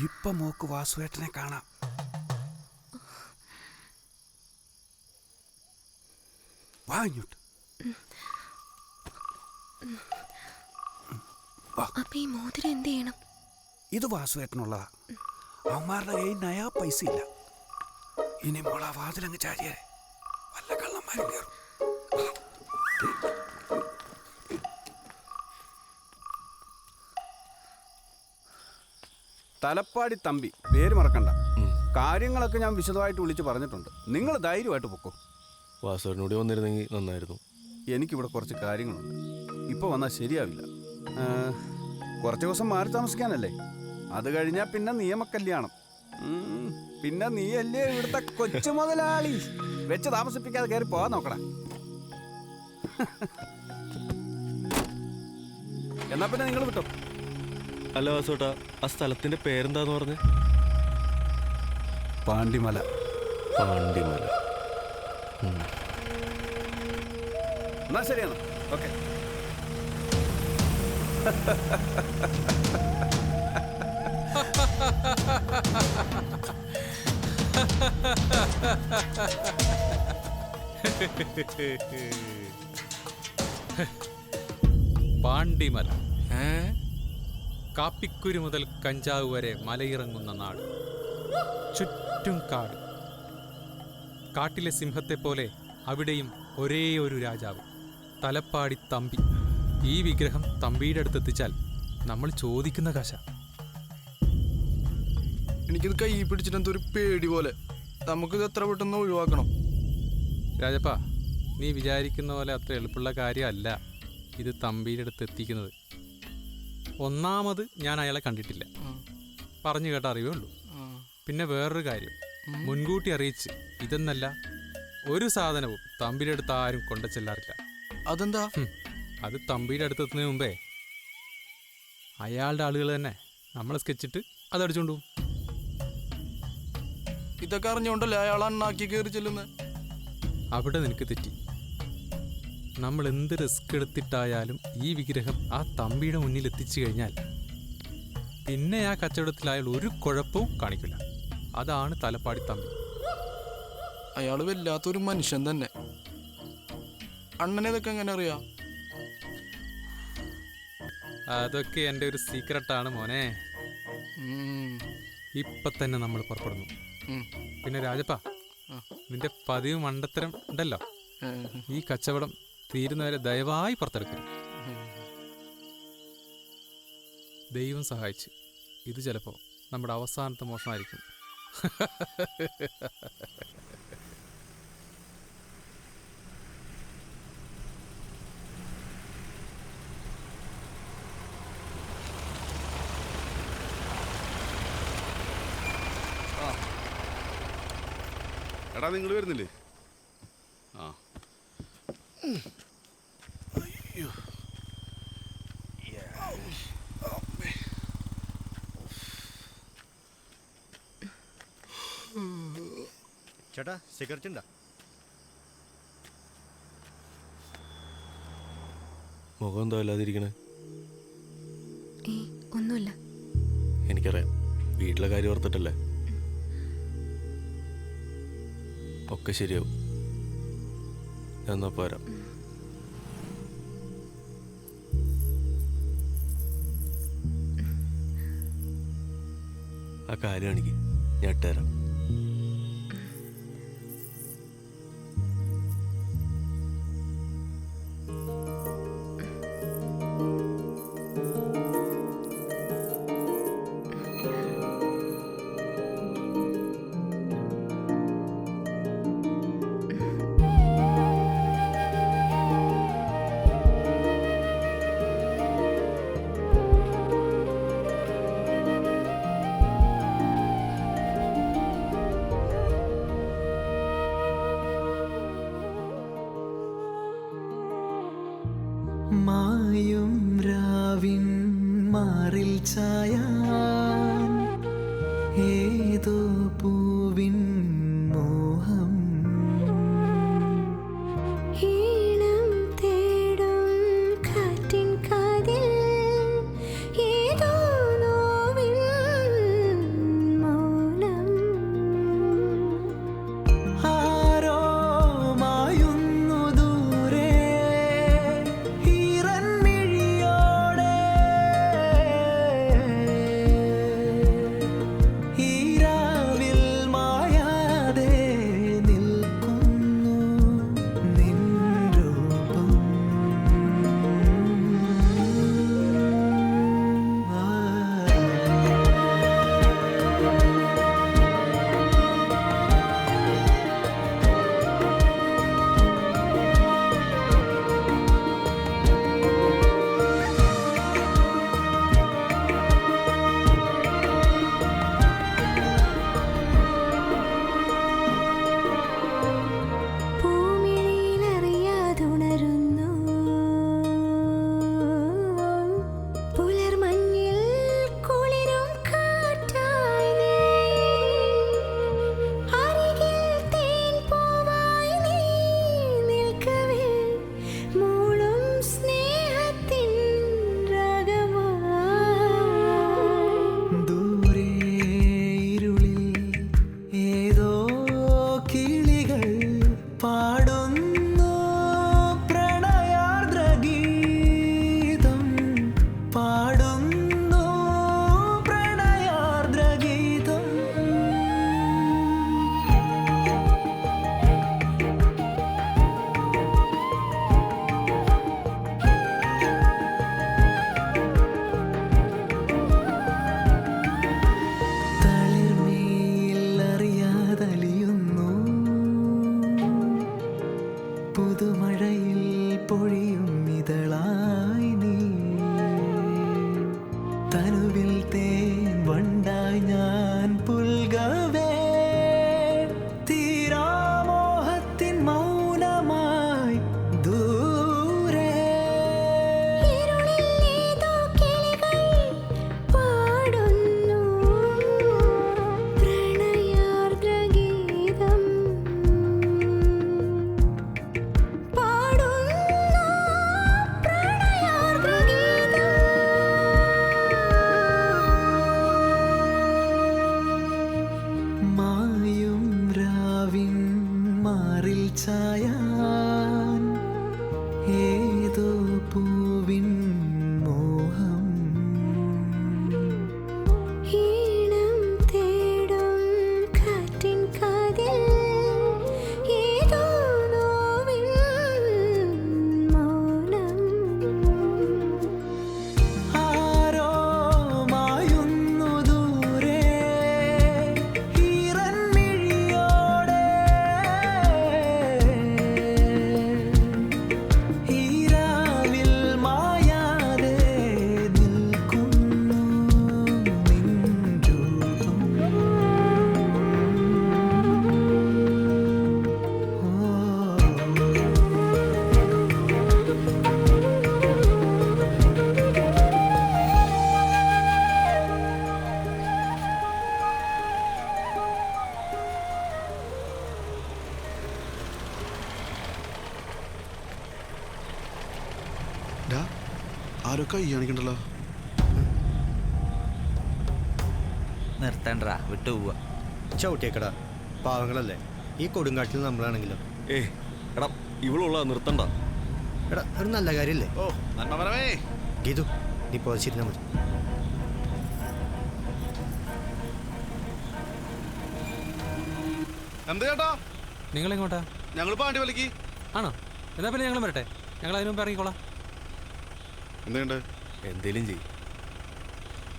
ഇപ്പൊ മോക്ക് വാസുവേട്ടനെ കാണാം. വാ ഇങ്ങോട്ട്. അപ്പൊ ഈ മോതിരം എന്ത് ചെയ്യണം? ഇത് വാസുവേട്ടനുള്ളതാ. അവന്മാരുടെ കയ്യിൽ നയാ പൈസ ഇല്ല. ഇനി മോള വാതിലങ്ങ് ചാടിയേ വല്ല കള്ളന്മാരും കയറും. തലപ്പാടി തമ്പി, പേര് മറക്കണ്ട. കാര്യങ്ങളൊക്കെ ഞാൻ വിശദമായിട്ട് വിളിച്ച് പറഞ്ഞിട്ടുണ്ട്. നിങ്ങൾ ധൈര്യമായിട്ട് പൊക്കോ. വാസുവിനോട് വന്നിരുന്നെങ്കിൽ നന്നായിരുന്നു. എനിക്കിവിടെ കുറച്ച് കാര്യങ്ങളുണ്ട്. ഇപ്പോൾ വന്നാൽ ശരിയാവില്ല. കുറച്ച് ദിവസം മാറി താമസിക്കാനല്ലേ. അത് കഴിഞ്ഞാൽ പിന്നെ നിയമക്കല്യാണം. പിന്നെ നീയല്ലേ ഇവിടുത്തെ കൊച്ചു മുതലാളി. വെച്ച് താമസിപ്പിക്കാതെ കയറി പോകാൻ നോക്കടാ. എന്നാ പിന്നെ നിങ്ങൾ വിട്ടോ. അല്ല വാസോട്ടാ, ആ സ്ഥലത്തിന്റെ പേരെന്താന്ന് പറഞ്ഞ്? പാണ്ടിമല. പാണ്ടിമല. എന്നാ ശരിയാണ്. ഓക്കെ. പാണ്ടിമല, കാപ്പിക്കുരു മുതൽ കഞ്ചാവ് വരെ മലയിറങ്ങുന്ന നാട്. ചുറ്റും കാട്. കാട്ടിലെ സിംഹത്തെ പോലെ അവിടെയും ഒരേ ഒരു രാജാവ്, തലപ്പാടി തമ്പി. ഈ വിഗ്രഹം തമ്പിയുടെ അടുത്തെത്തിച്ചാൽ നമ്മൾ ചോദിക്കുന്ന കാശ. എനിക്കിത് കൈ പിടിച്ചിട്ട് എന്തൊരു പേടി പോലെ. നമുക്കിത് എത്ര പെട്ടെന്ന് ഒഴിവാക്കണം. രാജപ്പ, നീ വിചാരിക്കുന്ന പോലെ അത്ര എളുപ്പമുള്ള കാര്യമല്ല ഇത് തമ്പിയുടെ അടുത്ത് എത്തിക്കുന്നത്. ഒന്നാമത് ഞാൻ അയാളെ കണ്ടിട്ടില്ല, പറഞ്ഞു കേട്ട അറിവേ ഉള്ളൂ. പിന്നെ വേറൊരു കാര്യം, മുൻകൂട്ടി അറിയിച്ച് ഇതെന്നല്ല ഒരു സാധനവും തമ്പിയുടെ അടുത്ത് ആരും കൊണ്ടു ചെല്ലാറില്ല. അതെന്താ? അത് തമ്പിയുടെ അടുത്തെത്തുന്നതിന് മുമ്പേ അയാളുടെ ആളുകൾ തന്നെ നമ്മളെ സ്കെച്ചിട്ട് അതടിച്ചോണ്ടു. ഇതൊക്കെ അറിഞ്ഞോണ്ടല്ലേ അയാൾ അണ്ണാക്കി കയറി ചെല്ലുന്നത്. അവിടെ നിനക്ക് തെറ്റി. നമ്മൾ എന്ത് റിസ്ക് എടുത്തിട്ടായാലും ഈ വിഗ്രഹം ആ തമ്പിയുടെ മുന്നിൽ എത്തിച്ചു കഴിഞ്ഞാൽ പിന്നെ ആ കച്ചവടത്തിൽ അയാൾ ഒരു കുഴപ്പവും കാണിക്കില്ല. അതാണ് തലപ്പാടി തമ്പി. അയാൾ വല്ലാത്തൊരു മനുഷ്യൻ തന്നെ. അണ്ണനെ ഇതൊക്കെ എങ്ങനെ അറിയാം? അതൊക്കെ എൻ്റെ ഒരു സീക്രട്ടാണ് മോനെ. ഇപ്പൊ തന്നെ നമ്മൾ പുറപ്പെടുന്നു. പിന്നെ രാജപ്പ, നിന്റെ പതിവ് മണ്ടത്തരം ഉണ്ടല്ലോ, ഈ കച്ചവടം തീരുന്നവരെ ദയവായി പുറത്തെടുക്കണം. ദൈവം സഹായിച്ച് ഇത് ചിലപ്പോൾ നമ്മുടെ അവസാനത്തെ മോഷണമായിരിക്കും. എടാ, നിങ്ങൾ വരുന്നില്ലേ? ആ, ചേട്ടാ, സിഗരറ്റ് ഉണ്ടോ? മുഖം എന്തോ അല്ലാതിരിക്കണേ? ഒന്നുമില്ല. എനിക്കറിയാം, വീട്ടിലെ കാര്യം ഓർത്തിട്ടല്ലേ. ഒക്കെ ശരിയാവും. ഞാൻ എന്നാ പോരാ. ആ കാര്യമാണെങ്കിൽ ഞാൻ ഇട്ടുതരാം. മായും രാവിൻ മാറിൽ ചായാൻ ഏതോ പൂവിൻ മോഹം ഈണം തേടും കാറ്റിൻ കാതിൽ ഏതോ നോവിൻ മൗനം ആരോ മായുന്നു ദൂരെ ഈറൻമിഴിയോടെ ഈ ആരോ കൈ കാണിക്കണ്ടല്ലോ. നിർത്തണ്ടാ വിട്ടു പോവാ. ചവിട്ടിയേക്കടാ, പാവങ്ങളല്ലേ. ഈ കൊടുങ്കാട്ടിൽ നമ്മളാണെങ്കിലും. എടാ ഇവളുള്ള നിർത്തണ്ട. എടാ ഒരു നല്ല കാര്യമല്ലേ? ഓ നന്മമരമേ. ഗീതു നീ പോതിച്ചിരുന്നാ മതി. എന്താ ചേട്ടാ? നിങ്ങളെങ്ങോട്ടാ? ഞങ്ങൾ പാണ്ടി വലിക്ക്. ആണോ? എന്നാ പിന്നെ ഞങ്ങൾ വരട്ടെ. ഞങ്ങൾ അതിന് മുമ്പ് ഇറങ്ങിക്കോളാം. എന്തുണ്ട്? എന്തേലും ചെയ്യും.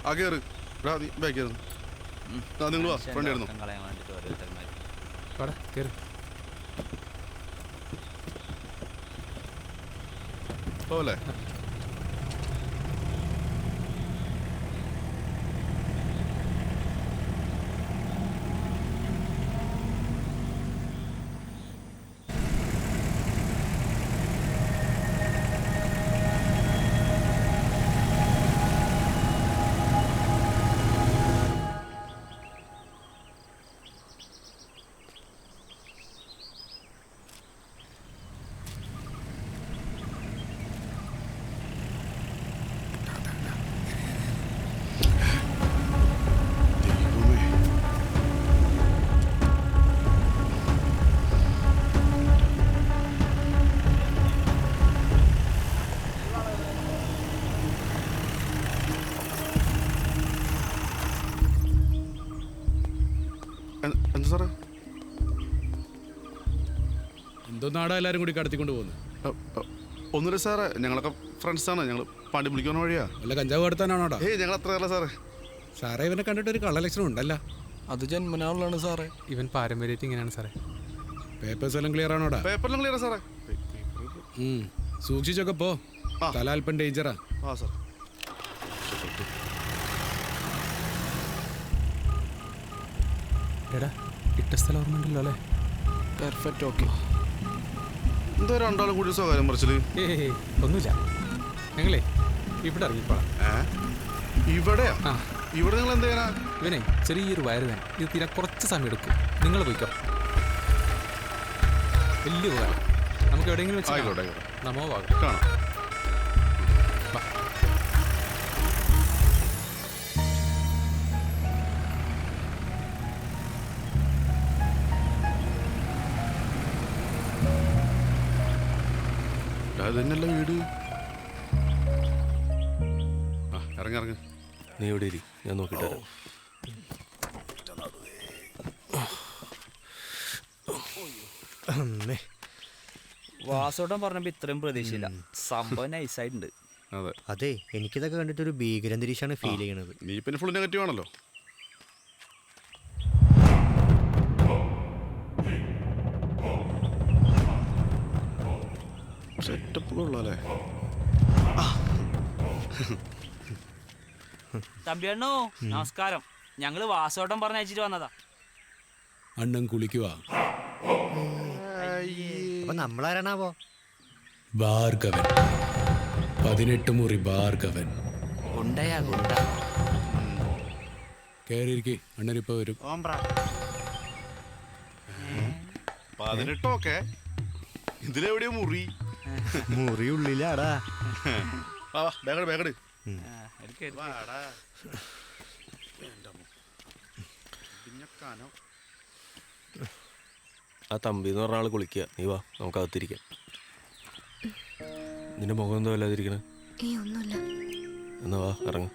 ആ കയറ്. ബാക്കിയായിരുന്നു. നിങ്ങൾ വാ, ഫ്രണ്ട് ആയിരുന്നു. വാടാ കയറി. പോലെ എന്താ സാറേ? എന്തോ നാടാ എല്ലാരും കൂടി കടത്തിക്കൊണ്ട് പോകുന്നു. ഒന്നുമില്ല സാറേ, ഞങ്ങളൊക്കെ ഫ്രണ്ട്സാണ്. ഞങ്ങൾ പാണ്ടി വിളിക്കുന്ന വഴിയാ. വല്ല കഞ്ചാവ് കടത്താനാണോടാ? ഞങ്ങൾ അത്ര അല്ല സാറേ. സാറേ ഇവനെ കണ്ടിട്ട് ഒരു കള്ളലക്ഷണം ഉണ്ടല്ലോ. അത് ജന്മനാളാണ് സാറേ. ഇവൻ പാരമ്പര്യത്തിൽ ഇങ്ങനെയാണ് സാറേ. പേപ്പേഴ്സ് എല്ലാം ക്ലിയർ ആണോടാ? പേപ്പറിലും ക്ലിയർ സാറേ. സൂക്ഷിച്ചൊക്കെ പോ, തല അല്പം ഡേഞ്ചറാ. ആ സാർ. എടാ ഇട്ട സ്ഥലം ഓർമ്മയുണ്ടല്ലോ അല്ലേ? പെർഫെക്റ്റ്. ഓക്കെ. എന്താ രണ്ടാളും കൂടി സ്വകാര്യം പറിച്ചില്? ഒന്നുമില്ല, ഞങ്ങളേ ഇവിടെ ഇറങ്ങിക്കോളാം. ഇവിടെയാ? ഇവിടെ നിങ്ങൾ എന്ത് ചെയ്യാനാ? ഇവനെ ചെറിയൊരു വയറുവേന, ഇത് തീരെ കുറച്ച് സമയം എടുക്കും. നിങ്ങൾ പോയിക്കോ. വലിയ ഉപകാരം. നമുക്ക് എവിടെയെങ്കിലും വെച്ച് നമോ ഭാഗം കാണാം. അതന്നെയല്ല വീട്. ഇറങ്ങി. നീ ഇവിടെ ഇരി, ഞാൻ നോക്കിട്ട് വരാം. വാസോട്ടം പറഞ്ഞപ്പോ ഇത്രയും പ്രതീക്ഷയില്ല. സംഭവം നൈസായിട്ടുണ്ട്. അതെ, എനിക്കിതൊക്കെ കണ്ടിട്ട് ഒരു ഭീകരാന്തരീക്ഷമാണ് ഫീൽ ചെയ്യണത്. നീ പിന്നെ ഫുൾ നെഗറ്റീവ് ആണല്ലോ. സെറ്റപ്പ് കൊള്ളാല്ലേ? തമ്പിയണ്ണോ നമസ്കാരം. ഞങ്ങള് വാസോട്ടം പറഞ്ഞയച്ചിട്ട് വന്നതാ. അണ്ണൻ കുളിക്കുവാ. അപ്പൊ നമ്മളാരാണാവോ? ഭാർഗവൻ, 18 മുറി ഭാർഗവൻ. കേറിയിരിക്കെ, അണ്ണനിപ്പോ വരും. 18 ഓക്കെ. ഇതിലെവിടെയോ മുറി. മുറി ഉള്ളിലാടാ. ബാഗട്. ആ തമ്പി എന്ന് പറഞ്ഞ ആള് കുളിക്കുക. നീ വാ, നമുക്ക് അകത്തിരിക്കാം. നിന്റെ മുഖം എന്തോ അല്ലാതിരിക്കണേ? ഒന്നുമില്ല. എന്നാ വാ, ഇറങ്ങ.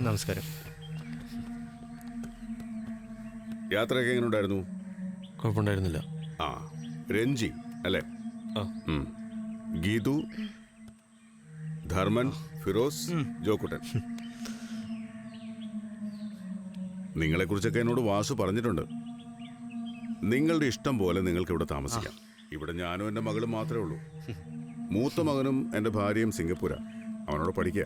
നമസ്കാരം. യാത്രയൊക്കെ എങ്ങനെ ഉണ്ടായിരുന്നു? കുഴപ്പമുണ്ടായിരുന്നില്ല. ആ, രഞ്ജി അല്ലേ? ഗീതു, ധർമ്മൻ, ഫിറോസ്, ജോക്കുട്ടൻ. നിങ്ങളെക്കുറിച്ചൊക്കെ എന്നോട് വാസു പറഞ്ഞിട്ടുണ്ട്. നിങ്ങളുടെ ഇഷ്ടം പോലെ നിങ്ങൾക്ക് ഇവിടെ താമസിക്കാം. ഇവിടെ ഞാനും എൻ്റെ മകളും മാത്രമേ ഉള്ളൂ. മൂത്ത മകനും എൻ്റെ ഭാര്യയും സിംഗപ്പൂരാ. അവനോട് പഠിക്കുക.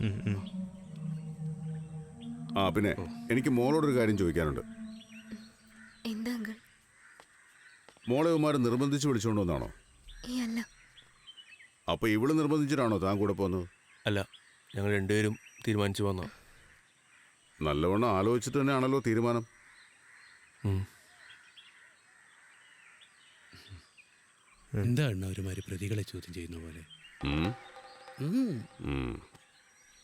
ആ, പിന്നെ എനിക്ക് മോളോടൊരു കാര്യം ചോദിക്കാനുണ്ട്. എന്താ അങ്കിൾ? മോളെ ഉമ്മാരെ നിർബന്ധിച്ച് വിളിച്ചുകൊണ്ട് വന്നാണോ? അല്ല. അപ്പൊ ഇവള് നിർബന്ധിച്ചിട്ടാണോ താൻ കൂടെ പോന്നത്? അല്ല, ഞങ്ങൾ രണ്ടുപേരും തീരുമാനിച്ചു വന്നോ. നല്ലവണ്ണം ആലോചിച്ചിട്ട് തന്നെയാണല്ലോ തീരുമാനം. എന്താണ് ഒരുമാതിരി പ്രതികളെ ചോദ്യം ചെയ്യുന്ന പോലെ?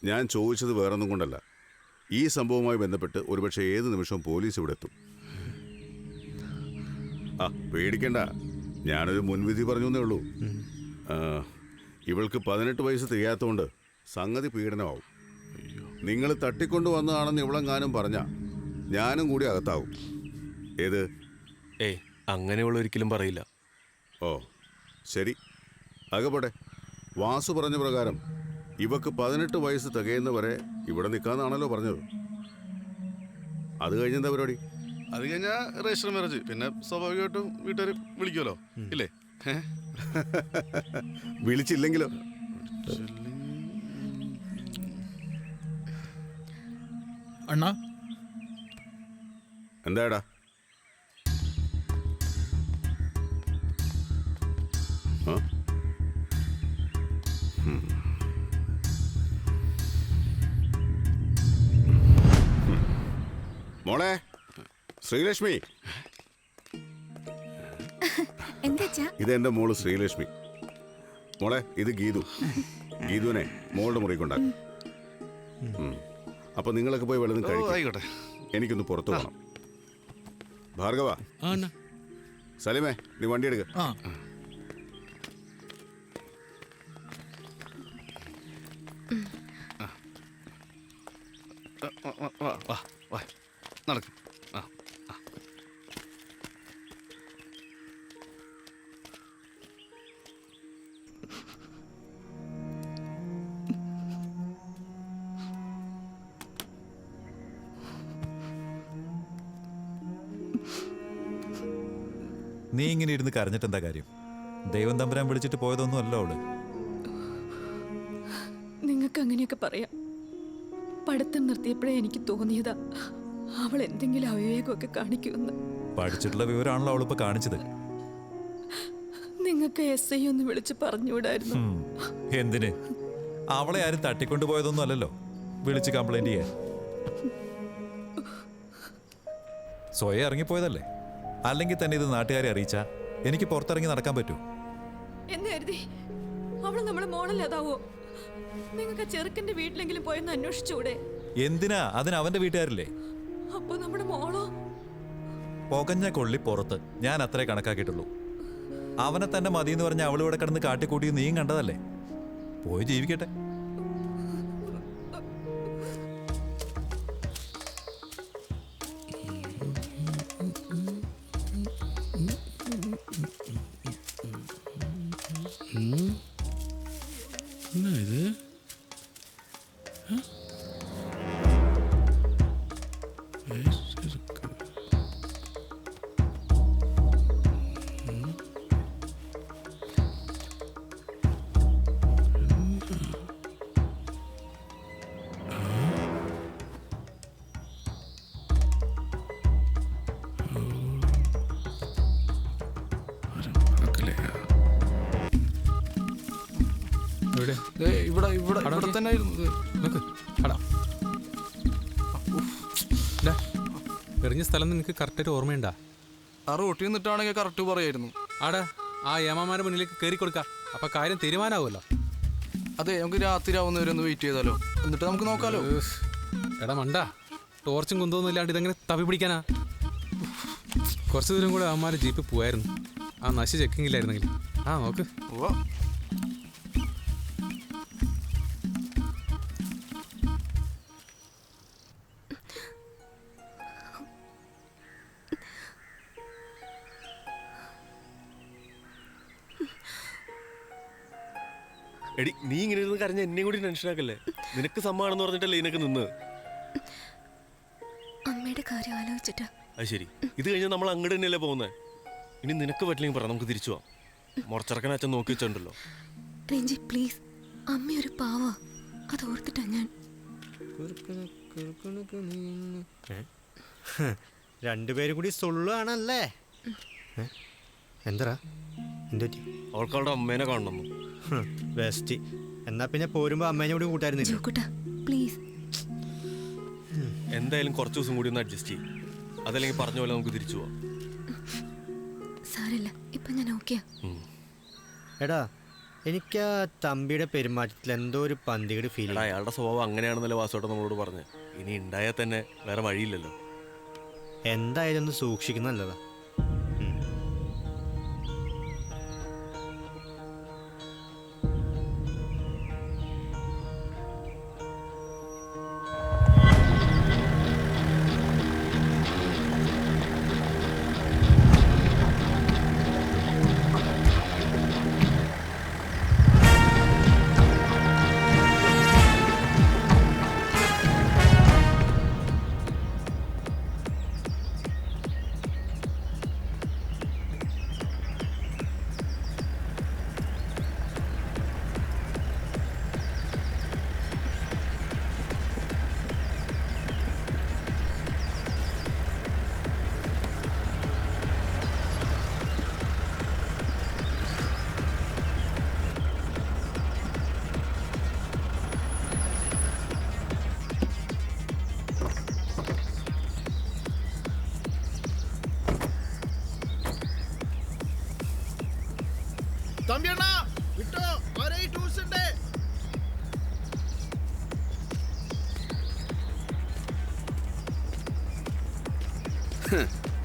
ഞാൻ ചോദിച്ചത് വേറൊന്നും കൊണ്ടല്ല. ഈ സംഭവവുമായി ബന്ധപ്പെട്ട് ഒരുപക്ഷെ ഏത് നിമിഷവും പോലീസ് ഇവിടെ എത്തും. ആ, പേടിക്കണ്ട, ഞാനൊരു മുൻവിധി പറഞ്ഞു എന്നേ ഉള്ളൂ. ഇവൾക്ക് 18 വയസ്സ് തികയാത്തതുകൊണ്ട് സംഗതി പീഡനമാവും. നിങ്ങൾ തട്ടിക്കൊണ്ടു വന്നതാണെന്ന് ഇവളെങ്ങാനും പറഞ്ഞാൽ ഞാനും കൂടി അകത്താവും. ഏത്? അങ്ങനെയുള്ള ഒരിക്കലും പറയില്ല. ഓ ശരി, അകപ്പെടെ. വാസു പറഞ്ഞ പ്രകാരം ഇവക്ക് 18 വയസ്സ് തികയുന്നവരെ ഇവിടെ നിൽക്കാന്നാണല്ലോ പറഞ്ഞത്. അത് കഴിഞ്ഞെന്താ പരിപാടി? അത് കഴിഞ്ഞാൽ രജിസ്റ്റർ മാരേജ്. പിന്നെ സ്വാഭാവികമായിട്ടും വീട്ടുകാർ വിളിക്കുമല്ലോ, ഇല്ലേ? വിളിച്ചില്ലെങ്കിലോ? അണ്ണാ എന്താടാ? മോളെ ശ്രീലക്ഷ്മി, ഇതെന്റെ മോള് ശ്രീലക്ഷ്മി. മോളെ ഇത് ഗീതു. ഗീതുവിനെ മോളുടെ മുറി കൊണ്ടാക്കും. അപ്പൊ നിങ്ങളൊക്കെ പോയി വല്ലതും കഴിക്കും. എനിക്കൊന്ന് പുറത്തു പോകണം. ഭാർഗവ, സലിമേ, നീ വണ്ടി എടുക്ക. നടക്കും. നീ ഇങ്ങനെ ഇരുന്ന് കരഞ്ഞിട്ട് എന്താ കാര്യം? ദൈവം തമ്പുരാൻ വിളിച്ചിട്ട് പോയതൊന്നും അല്ല അവള്. നിങ്ങൾക്ക് അങ്ങനെയൊക്കെ പറയാം. പഠിത്തം നിർത്തിയപ്പോഴേ എനിക്ക് തോന്നിയതാ അവൾ എന്തെങ്കിലും അവിവേകമൊക്കെ കാണിക്കുമെന്ന്. പഠിച്ചിട്ടുള്ള വിവരമാണല്ലോ അവളിപ്പോ കാണിച്ചത്. നിങ്ങൾക്ക് SI ഒന്ന് വിളിച്ച് പറഞ്ഞുകൂടായിരുന്നു? എന്തിന്? അവളെ ആരും തട്ടിക്കൊണ്ടുപോയതൊന്നും അല്ലല്ലോ വിളിച്ച് കംപ്ലൈന്റ് ചെയ്യാൻ. സ്വയം ഇറങ്ങിപ്പോയതല്ലേ? അല്ലെങ്കിൽ തന്നെ ഇത് നാട്ടുകാരെ അറിയിച്ചാ എനിക്ക് പുറത്തിറങ്ങി നടക്കാൻ പറ്റൂ? എന്ന് കരുതി അവള് നമ്മളെ മോളല്ലാതാവോ? നിങ്ങൾക്ക് ചെറുക്കന്റെ വീട്ടിലെങ്കിലും പോയെന്ന് അന്വേഷിച്ചൂടെ? എന്തിനാ? അതിന് അവന്റെ വീട്ടുകാരില്ലേ. അപ്പൊ നമ്മുടെ മോളോ? പൊകഞ്ഞ കൊള്ളി പുറത്ത്. ഞാൻ അത്രേ കണക്കാക്കിയിട്ടുള്ളൂ. അവനെ തന്നെ മതിയെന്ന് പറഞ്ഞ അവളിവിടെ കിടന്ന് കാട്ടിക്കൂട്ടി നീയും കണ്ടതല്ലേ. പോയി ജീവിക്കട്ടെ. ഇത് ഇവിടെ തന്നെ എറിഞ്ഞ സ്ഥലം നിനക്ക് കറക്റ്റായിട്ട് ഓർമ്മയുണ്ടാ? ആ റോട്ടിൽ നിന്നിട്ടാണെങ്കിൽ കറക്റ്റ് പറയായിരുന്നു. ആടാ ആ ഏമാമാരുടെ മുന്നിലേക്ക് കയറി കൊടുക്ക. അപ്പൊ കാര്യം തീരുമാനമാവുമല്ലോ. അതെ, നമുക്ക് രാത്രി ആവുന്നവരെ ഒന്ന് വെയിറ്റ് ചെയ്താലോ, എന്നിട്ട് നമുക്ക് നോക്കാലോ. എടാ മണ്ട, ടോർച്ചും കുന്തമൊന്നും ഇല്ലാണ്ട് ഇതെങ്ങനെ തപ്പി പിടിക്കാനാ? കുറച്ച് ദൂരം കൂടെ അവന്മാർ ജീപ്പ് പോയായിരുന്നു. ആ നശി ചെക്കിങ്ങില്ലായിരുന്നെങ്കിൽ. ആ നോക്ക്. എടി നീ ഇങ്ങനെ ഇരുന്ന് കരഞ്ഞ എന്നെയും കൂടി ടെൻഷനാക്കല്ലേ. നിനക്ക് സമ്മതാണെന്ന് പറഞ്ഞിട്ടല്ലേ ഇതിനൊക്കെ നിന്ന്. അമ്മയുടെ കാര്യം ആലോചിച്ചിട്ടാ. അത് ശരി, ഇത് കഴിഞ്ഞാൽ നമ്മൾ അങ്ങോട്ട് തന്നെയല്ലേ പോകുന്നത്. ഇനി നിനക്ക് പറ്റില്ലെങ്കിൽ പറ, നമുക്ക് തിരിച്ചു പോവാം. മുറച്ചിറക്കൻ അച്ഛൻ നോക്കി വെച്ചിട്ടുണ്ടല്ലോ. രഞ്ജി പ്ലീസ്, അമ്മയൊരു പാവ, അത് ഓർത്തിട്ടാ ഞാൻ. രണ്ടുപേരും കൂടി സൊള്ളുവാണല്ലേ. എന്താ എന്തുപറ്റി? അവൾക്ക് അവളുടെ അമ്മേനെ കാണണം. ബെസ്റ്റ്. എന്നാ പിന്നെ പോരുമ്പോ അമ്മേനെ കൂടി കൂട്ടായിരുന്നില്ല. പ്ലീസ് എന്തായാലും കുറച്ച് ദിവസം കൂടി ഒന്ന് അഡ്ജസ്റ്റ് ചെയ്യും. അതല്ലെങ്കിൽ പറഞ്ഞ പോലെ നമുക്ക് തിരിച്ചു പോവാം. സാരല്ല, ഇപ്പൊ ഞാൻ ഓക്കെയാ. എടാ എനിക്ക് ആ തമ്പിയുടെ പെരുമാറ്റത്തിൽ എന്തോ ഒരു പന്തികേട് ഫീൽ. അയാളുടെ സ്വഭാവം അങ്ങനെയാണെന്നല്ലേ വാസോട്ടം നമ്മളോട് പറഞ്ഞ്. ഇനി ഉണ്ടായാൽ തന്നെ വേറെ വഴിയില്ലല്ലോ. എന്തായാലും ഒന്ന് സൂക്ഷിക്കുന്ന നല്ലതാ.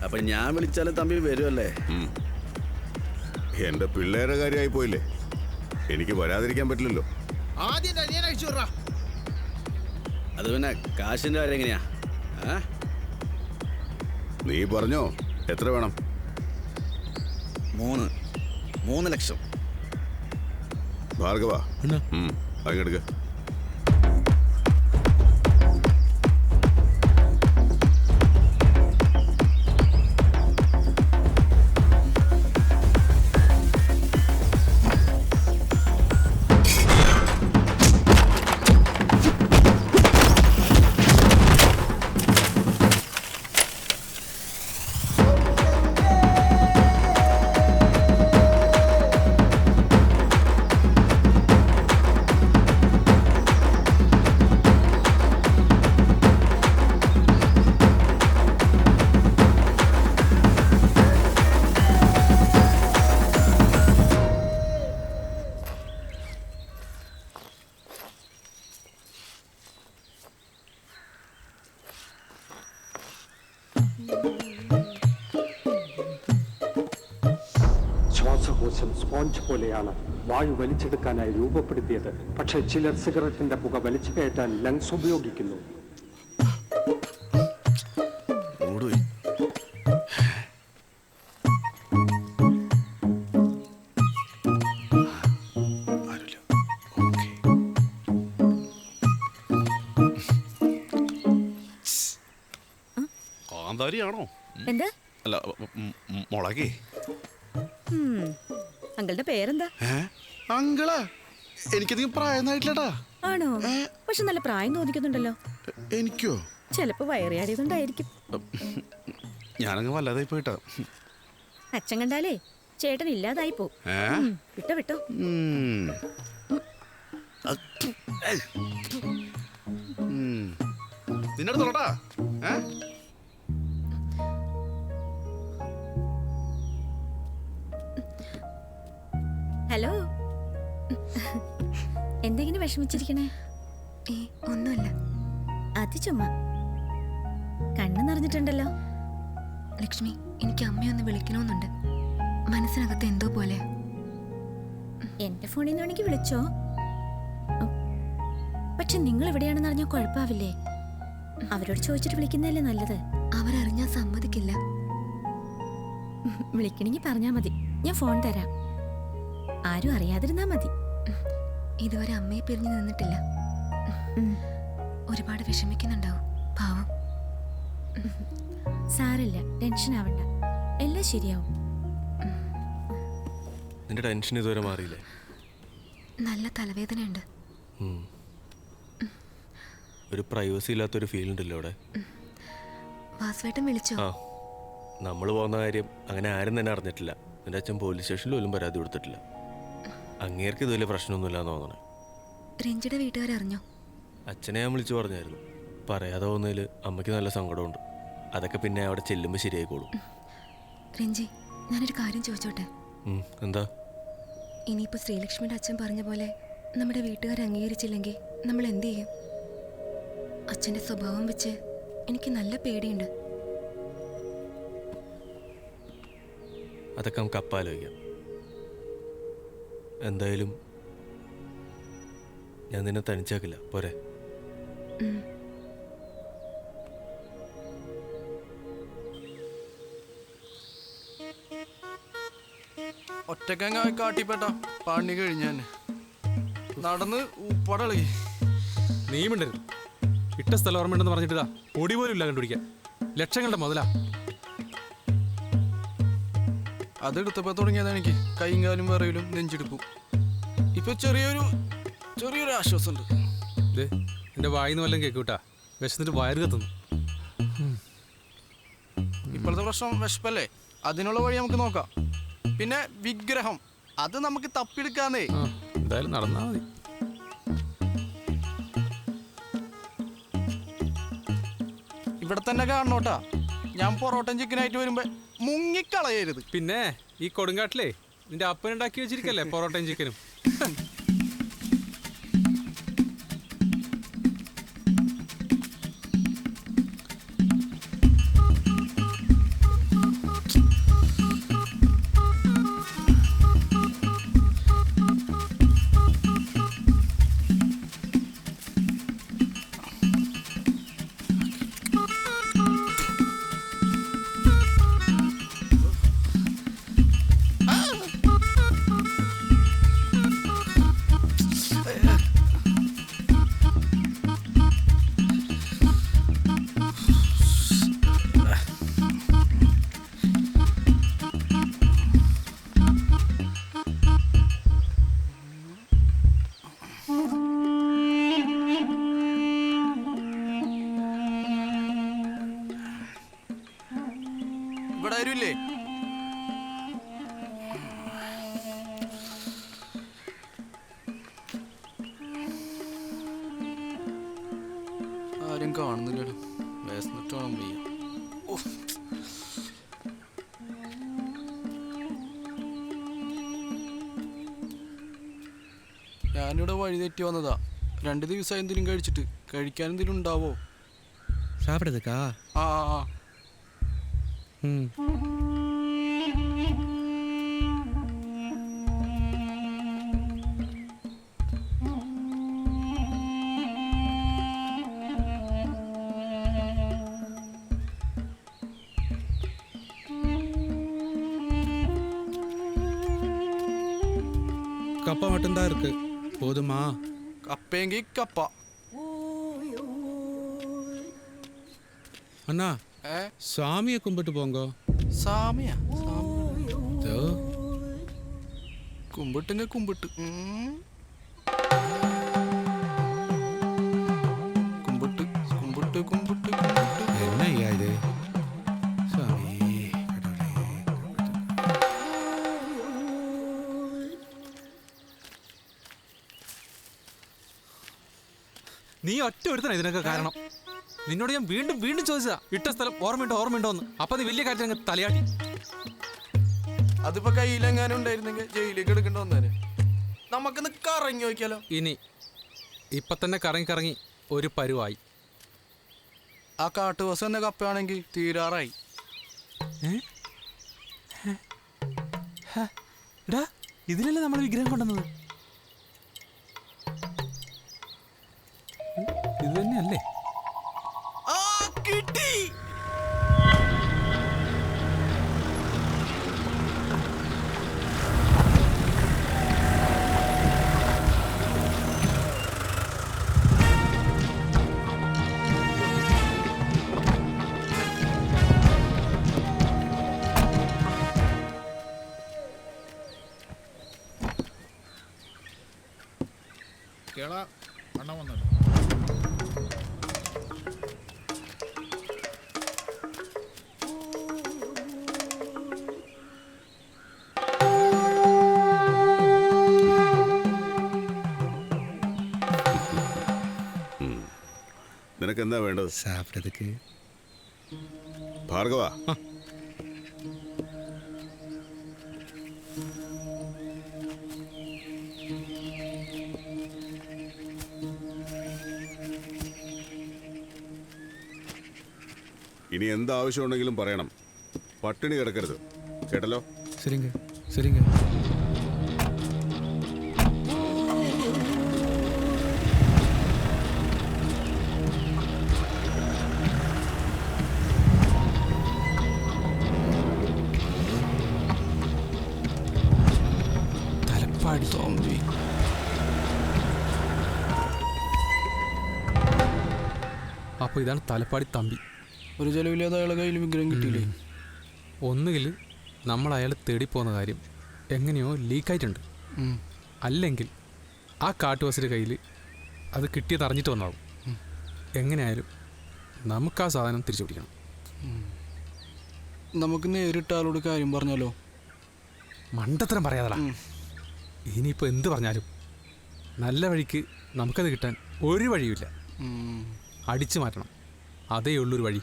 അപ്പൊ ഞാൻ വിളിച്ചാലും തമ്പി വരുമല്ലേ? എന്റെ പിള്ളേരുടെ കാര്യമായി പോയില്ലേ, എനിക്ക് വരാതിരിക്കാൻ പറ്റില്ലല്ലോ. അത് പിന്നെ കാശിന്റെ കാര്യം എങ്ങനെയാ? നീ പറഞ്ഞോ, എത്ര വേണം? 3 ലക്ഷം. ഭാർഗവ, അങ്ങെടുക്ക. ശ്വാസകോശം സ്പോഞ്ച് പോലെയാണ് വായു വലിച്ചെടുക്കാനായി രൂപപ്പെടുത്തിയത്. പക്ഷേ ചിലർ സിഗരറ്റിന്റെ പുക വലിച്ചു കയറ്റാൻ ലങ്സ് ഉപയോഗിക്കുന്നു. കാന്താരിയാണോ? എന്താ? അല്ല, മുളകേ. അങ്കിളുടെ പേരെന്താ? അങ്കിളാ? എനിക്കധികം പ്രായമായിട്ടില്ലടാ. ആണോ? പക്ഷെ നല്ല പ്രായം തോന്നിക്കുന്നുണ്ടല്ലോ. എനിക്കോ? ചിലപ്പോ വയറിയാടിയതുകൊണ്ടായിരിക്കും. ഞാനങ്ങ് വല്ലാതായി പോയിട്ടാ. അച്ഛൻ കണ്ടാലേ ചേട്ടൻ ഇല്ലാതായി പോ. വിട്ടോ വിട്ടോ. നിന്നോട് തൊടാ. ഹലോ, എന്തെങ്കിലും വിഷമിച്ചിരിക്കണേ? ഒന്നുമില്ല. അത് ചുമ്മാ. കണ്ണ് നിറഞ്ഞിട്ടുണ്ടല്ലോ. ലക്ഷ്മി, എനിക്ക് അമ്മയൊന്ന് വിളിക്കണമെന്നുണ്ട്. മനസ്സിനകത്ത് എന്തോ പോലെ. എന്റെ ഫോണിൽ നിന്ന് വേണമെങ്കിൽ വിളിച്ചോ. പക്ഷെ നിങ്ങൾ എവിടെയാണെന്ന് അറിഞ്ഞാൽ കുഴപ്പമാവില്ലേ? അവരോട് ചോദിച്ചിട്ട് വിളിക്കുന്നതല്ലേ നല്ലത്. അവരറിഞ്ഞാൽ സമ്മതിക്കില്ല. വിളിക്കണമെങ്കിൽ പറഞ്ഞാൽ മതി, ഞാൻ ഫോൺ തരാം. ആരും അറിയാതിരുന്നാ മതി. ഇതുവരെ അമ്മയെ പിരിഞ്ഞു നിന്നിട്ടില്ല. ഒരുപാട് വിഷമിക്കുന്നുണ്ടാവും പാവം. സാരല്ല, ടെൻഷൻ ആവണ്ട, എല്ലാം ശരിയാവും. നിന്റെ ടെൻഷൻ ഇതുവരെ മാറിയില്ലേ? നല്ല തലവേദനയുണ്ട്. ഒരു പ്രൈവസി ഇല്ലാത്തൊരു ഫീൽ ഉണ്ടല്ലോ അവിടെ. വാസുവേട്ടൻ വിളിച്ചോ? ആ, നമ്മൾ പോകുന്ന കാര്യം അങ്ങനെ ആരും തന്നെ അറിഞ്ഞിട്ടില്ല. നിന്റെ അച്ഛൻ പോലീസ് സ്റ്റേഷനിൽ പോലും പരാതി കൊടുത്തിട്ടില്ല. അങ്ങേർക്ക് ഇത് വലിയ പ്രശ്നമൊന്നുമില്ലാന്ന് തോന്നണേ. രഞ്ജിയുടെ വീട്ടുകാരറിഞ്ഞോ? അച്ഛനെ ഞാൻ വിളിച്ചു പറഞ്ഞായിരുന്നു. പറയാതെ പോകുന്നതിൽ അമ്മയ്ക്ക് നല്ല സങ്കടമുണ്ട്. അതൊക്കെ പിന്നെ അവിടെ ചെല്ലുമ്പോൾ ശരിയായിക്കോളും. രഞ്ജി, ഞാനൊരു കാര്യം ചോദിച്ചോട്ടെ? എന്താ? ഇനിയിപ്പോൾ ശ്രീലക്ഷ്മിയുടെ അച്ഛൻ പറഞ്ഞ പോലെ നമ്മുടെ വീട്ടുകാർ അംഗീകരിച്ചില്ലെങ്കിൽ നമ്മൾ എന്ത് ചെയ്യും? അച്ഛൻ്റെ സ്വഭാവം വെച്ച് എനിക്ക് നല്ല പേടിയുണ്ട്. അതൊക്കെ നമുക്ക് അപ്പാലോചിക്കാം. എന്തായാലും ഞാൻ നിന്നെ തനിച്ചാക്കില്ല, പോരെ? ഒറ്റക്കങ്ങ കാട്ടിപ്പെട്ട പണി കഴിഞ്ഞാൻ നടന്ന് ഉപ്പടളി. നീ മിണ്ടരുത്. ഇട്ട സ്ഥലം ഓർമ്മയുണ്ടെന്ന് പറഞ്ഞിട്ടാ പൊടി പോലും ഇല്ല കണ്ടുപിടിക്കാൻ. ലക്ഷങ്ങളുടെ മുതലാ. അതെടുത്തപ്പോ തുടങ്ങിയതാണ് എനിക്ക് കൈയും കാലും വിറയിലും നെഞ്ചെടുപ്പും. ഇപ്പൊ ചെറിയൊരു ആശ്വാസമുണ്ട്. എന്റെ വായിന്ന് വല്ലതും കേൾക്കൂട്ടാ. വിശന്നിട്ട് വയറ് കത്തുന്നു. ഇപ്പോഴത്തെ പ്രശ്നം വിശപ്പല്ലേ? അതിനുള്ള വഴി നമുക്ക് നോക്കാം. പിന്നെ വിഗ്രഹം, അത് നമുക്ക് തപ്പിയെടുക്കാന്നേ. എന്തായാലും നടന്നാ മതി. ഇവിടെ തന്നെ കാണണോട്ടാ. ഞാൻ പൊറോട്ടൻ ചിക്കനായിട്ട് വരുമ്പോ മുങ്ങിക്കളയരുത്. പിന്നെ ഈ കൊടുങ്കാട്ടിലേ നിന്റെ അപ്പനുണ്ടാക്കി വെച്ചിരിക്കല്ലേ പൊറോട്ടയും ചിക്കനും. ഇവിടെ ആരുമില്ലേ? ആരും കാണുന്നില്ലല്ലോ. വിശന്നിട്ട് വേണം വയ്യ. ഞാനിവിടെ വഴി തെറ്റി വന്നതാ. 2 ദിവസമായി എന്തെങ്കിലും കഴിച്ചിട്ട്. കഴിക്കാൻ എന്തെങ്കിലും ഉണ്ടാവോ? சாப்பிடுறதுக்கா? ആ ம் கப்பா மட்டும்தான் இருக்கு, போதுமா? കപ്പയെങ്കിൽ കപ്പ. அண்ணா, சாமியை கும்பிட்டு போங்க. സാമിയാ? தோ കുമ്പിട്ടുങ്ക കുമ്പിട്ട്. കുമ്പിട്ട് കുമ്പിട്ട് കുമ്പിട്ട് കുമ്പിട്ട്. என்ன ஐயா இது? சாமி கடவுளே. നീ ഒറ്റ ഒരുത്തനാ ഇതിനൊക്കെ കാരണം. നിന്നോട് ഞാൻ വീണ്ടും വീണ്ടും ചോദിച്ചതാ ഇട്ട സ്ഥലം ഓർമ്മയുണ്ടോ എന്ന്. അപ്പൊ നീ വലിയ കാര്യത്തിൽ അങ്ങ് തലയാട്ടി. അതിപ്പോ കയ്യിലെങ്ങാനും ഉണ്ടായിരുന്നെങ്കിൽ ജയിലിലേക്ക് എടുക്കേണ്ടി വന്നേനെ. നമുക്കൊന്ന് കറങ്ങി നോക്കിയാലോ? ഇനി ഇപ്പൊ തന്നെ കറങ്ങി ഒരു പരുവായി. ആ കാട്ടുവാസം എന്ന കപ്പയാണെങ്കിൽ തീരാറായി. ഇതിലല്ലേ നമ്മൾ വിഗ്രഹം കൊണ്ടുവന്നത്? ഇത് തന്നെയല്ലേ? കിട്ടി. കേള അണ്ണ വന്നല്ലോ. നിനക്ക് എന്താ വേണ്ടത്? സാപ്പിടതൊക്കെ ഭാർഗവ, ഇനി എന്താവശ്യമുണ്ടെങ്കിലും പറയണം. പട്ടിണി കിടക്കരുത്, കേട്ടല്ലോ? சரிங்க சரிங்க. തലപ്പാടി തോമ്പി. അപ്പോൾ ഇതാണ് തലപ്പാടി തമ്പി. ഒരു ചെലവില്ലാതെ അയാളെ കയ്യിൽ വിഗ്രഹം കിട്ടിയില്ലേ? ഒന്നുകിൽ നമ്മൾ അയാൾ തേടിപ്പോകുന്ന കാര്യം എങ്ങനെയോ ലീക്കായിട്ടുണ്ട്, അല്ലെങ്കിൽ ആ കാട്ടുവാസിയുടെ കയ്യിൽ അത് കിട്ടിയത് അറിഞ്ഞിട്ട് വന്നാവും. എങ്ങനെയായാലും നമുക്ക് ആ സാധനം തിരിച്ചു പിടിക്കണം. നമുക്ക് നേരിട്ട് ആളോട് കാര്യം പറഞ്ഞാലോ? മണ്ടത്തരം പറയാതടാ. ഇനിയിപ്പോൾ എന്ത് പറഞ്ഞാലും നല്ല വഴിക്ക് നമുക്കത് കിട്ടാൻ ഒരു വഴിയുമില്ല. അടിച്ചു മാറ്റണം, അതേ ഉള്ളൊരു വഴി.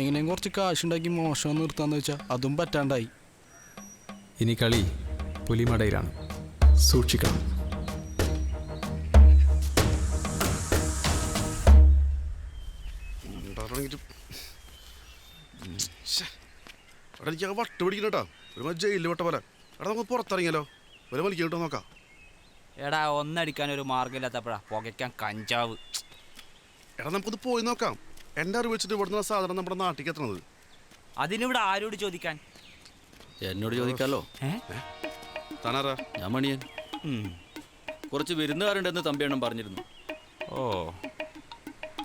എങ്ങനെയും കുറച്ച് കാശുണ്ടാക്കി മോശം നിർത്താന്ന് വെച്ചാൽ അതും പറ്റാണ്ടായി. ഇനി കളി പുലിമടയിലാണ്, സൂക്ഷിക്കണം. എനിക്ക് വട്ട് പിടിക്കണേട്ടാ, ഒരു ജയിലിൽ വിട്ട പോലെ. എടാ നമുക്ക് പുറത്തിറങ്ങിയാലോ? ഒരു വലിക്ക് കിട്ടോ നോക്കാം. എടാ ഒന്നടിക്കാൻ ഒരു മാർഗ്ഗമില്ലാത്തപ്പോഴാ പുകയ്ക്കാൻ കഞ്ചാവ്. എടാ നമുക്കൊന്ന് പോയി നോക്കാം. എൻ്റെ അറിവ് വെച്ചിട്ട് ഇവിടുന്ന് സാധനം നമ്മുടെ നാട്ടിലേക്ക് എത്തണത്. അതിനിവിടെ ആരോട് ചോദിക്കാൻ? എന്നോട് ചോദിക്കാലോ. താനാരാ? ഞാൻ മണിയൻ. കുറച്ച് വിരുന്നുകാരുണ്ടെന്ന് തമ്പിയണ്ണം പറഞ്ഞിരുന്നു. ഓ,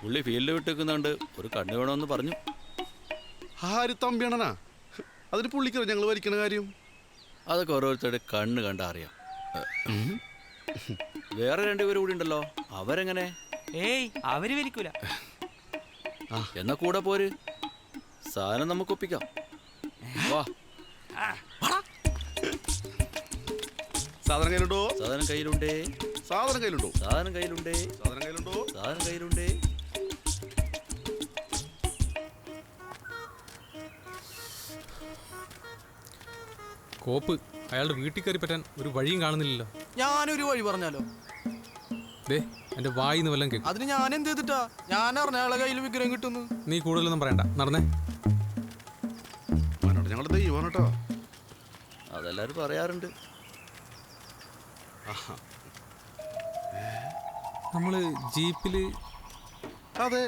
പുള്ളി ഫീൽഡ് വിട്ട് നിൽക്കുന്നുണ്ട്, ഒരു കണ്ണ് വേണമെന്ന് പറഞ്ഞു. ആര് തമ്പിയണ്ണനാ? അതിന് പുള്ളിക്കോ ഞങ്ങൾ വലിക്കണ കാര്യം? അതൊക്കെ ഓരോരുത്തരുടെ കണ്ണ് കണ്ടാ അറിയാം. വേറെ രണ്ടുപേരും കൂടി ഉണ്ടല്ലോ, അവരെങ്ങനെ? ഏയ്, അവര് വലിക്കൂല. എന്നാ കൂടെ പോര്, സാധനം നമുക്ക് ഒപ്പിക്കാം. വാ. സാധനം കയ്യിലുണ്ടോ? സാധനം കയ്യിലുണ്ടേ. സാധനം കയ്യിലുണ്ടോ? സാധനം കയ്യിലുണ്ടേ. സാധനം കയ്യിലുണ്ടോ? സാധനം കയ്യിലുണ്ടേ. കോപ്പ് അയാളുടെ വീട്ടിൽ കയറി പറ്റാൻ ഒരു വഴിയും കാണുന്നില്ലല്ലോ. ഞാനൊരു വഴി പറഞ്ഞാലോ? ദേ എൻ്റെ വായിന്ന് വല്ലതും കേൾക്കും. അതിന് ഞാൻ എന്ത് ചെയ്തിട്ടാ? ഞാൻ അറിഞ്ഞ അയാളെ കയ്യിൽ വിഗ്രഹം കിട്ടുന്നു. നീ കൂടുതലൊന്നും പറയണ്ട, നടന്നേ. ഞങ്ങളുടെ ദൈവമാണ് കേട്ടോ. അതെല്ലാരും പറയാറുണ്ട്. നമ്മള് ജീപ്പില്. അതെ,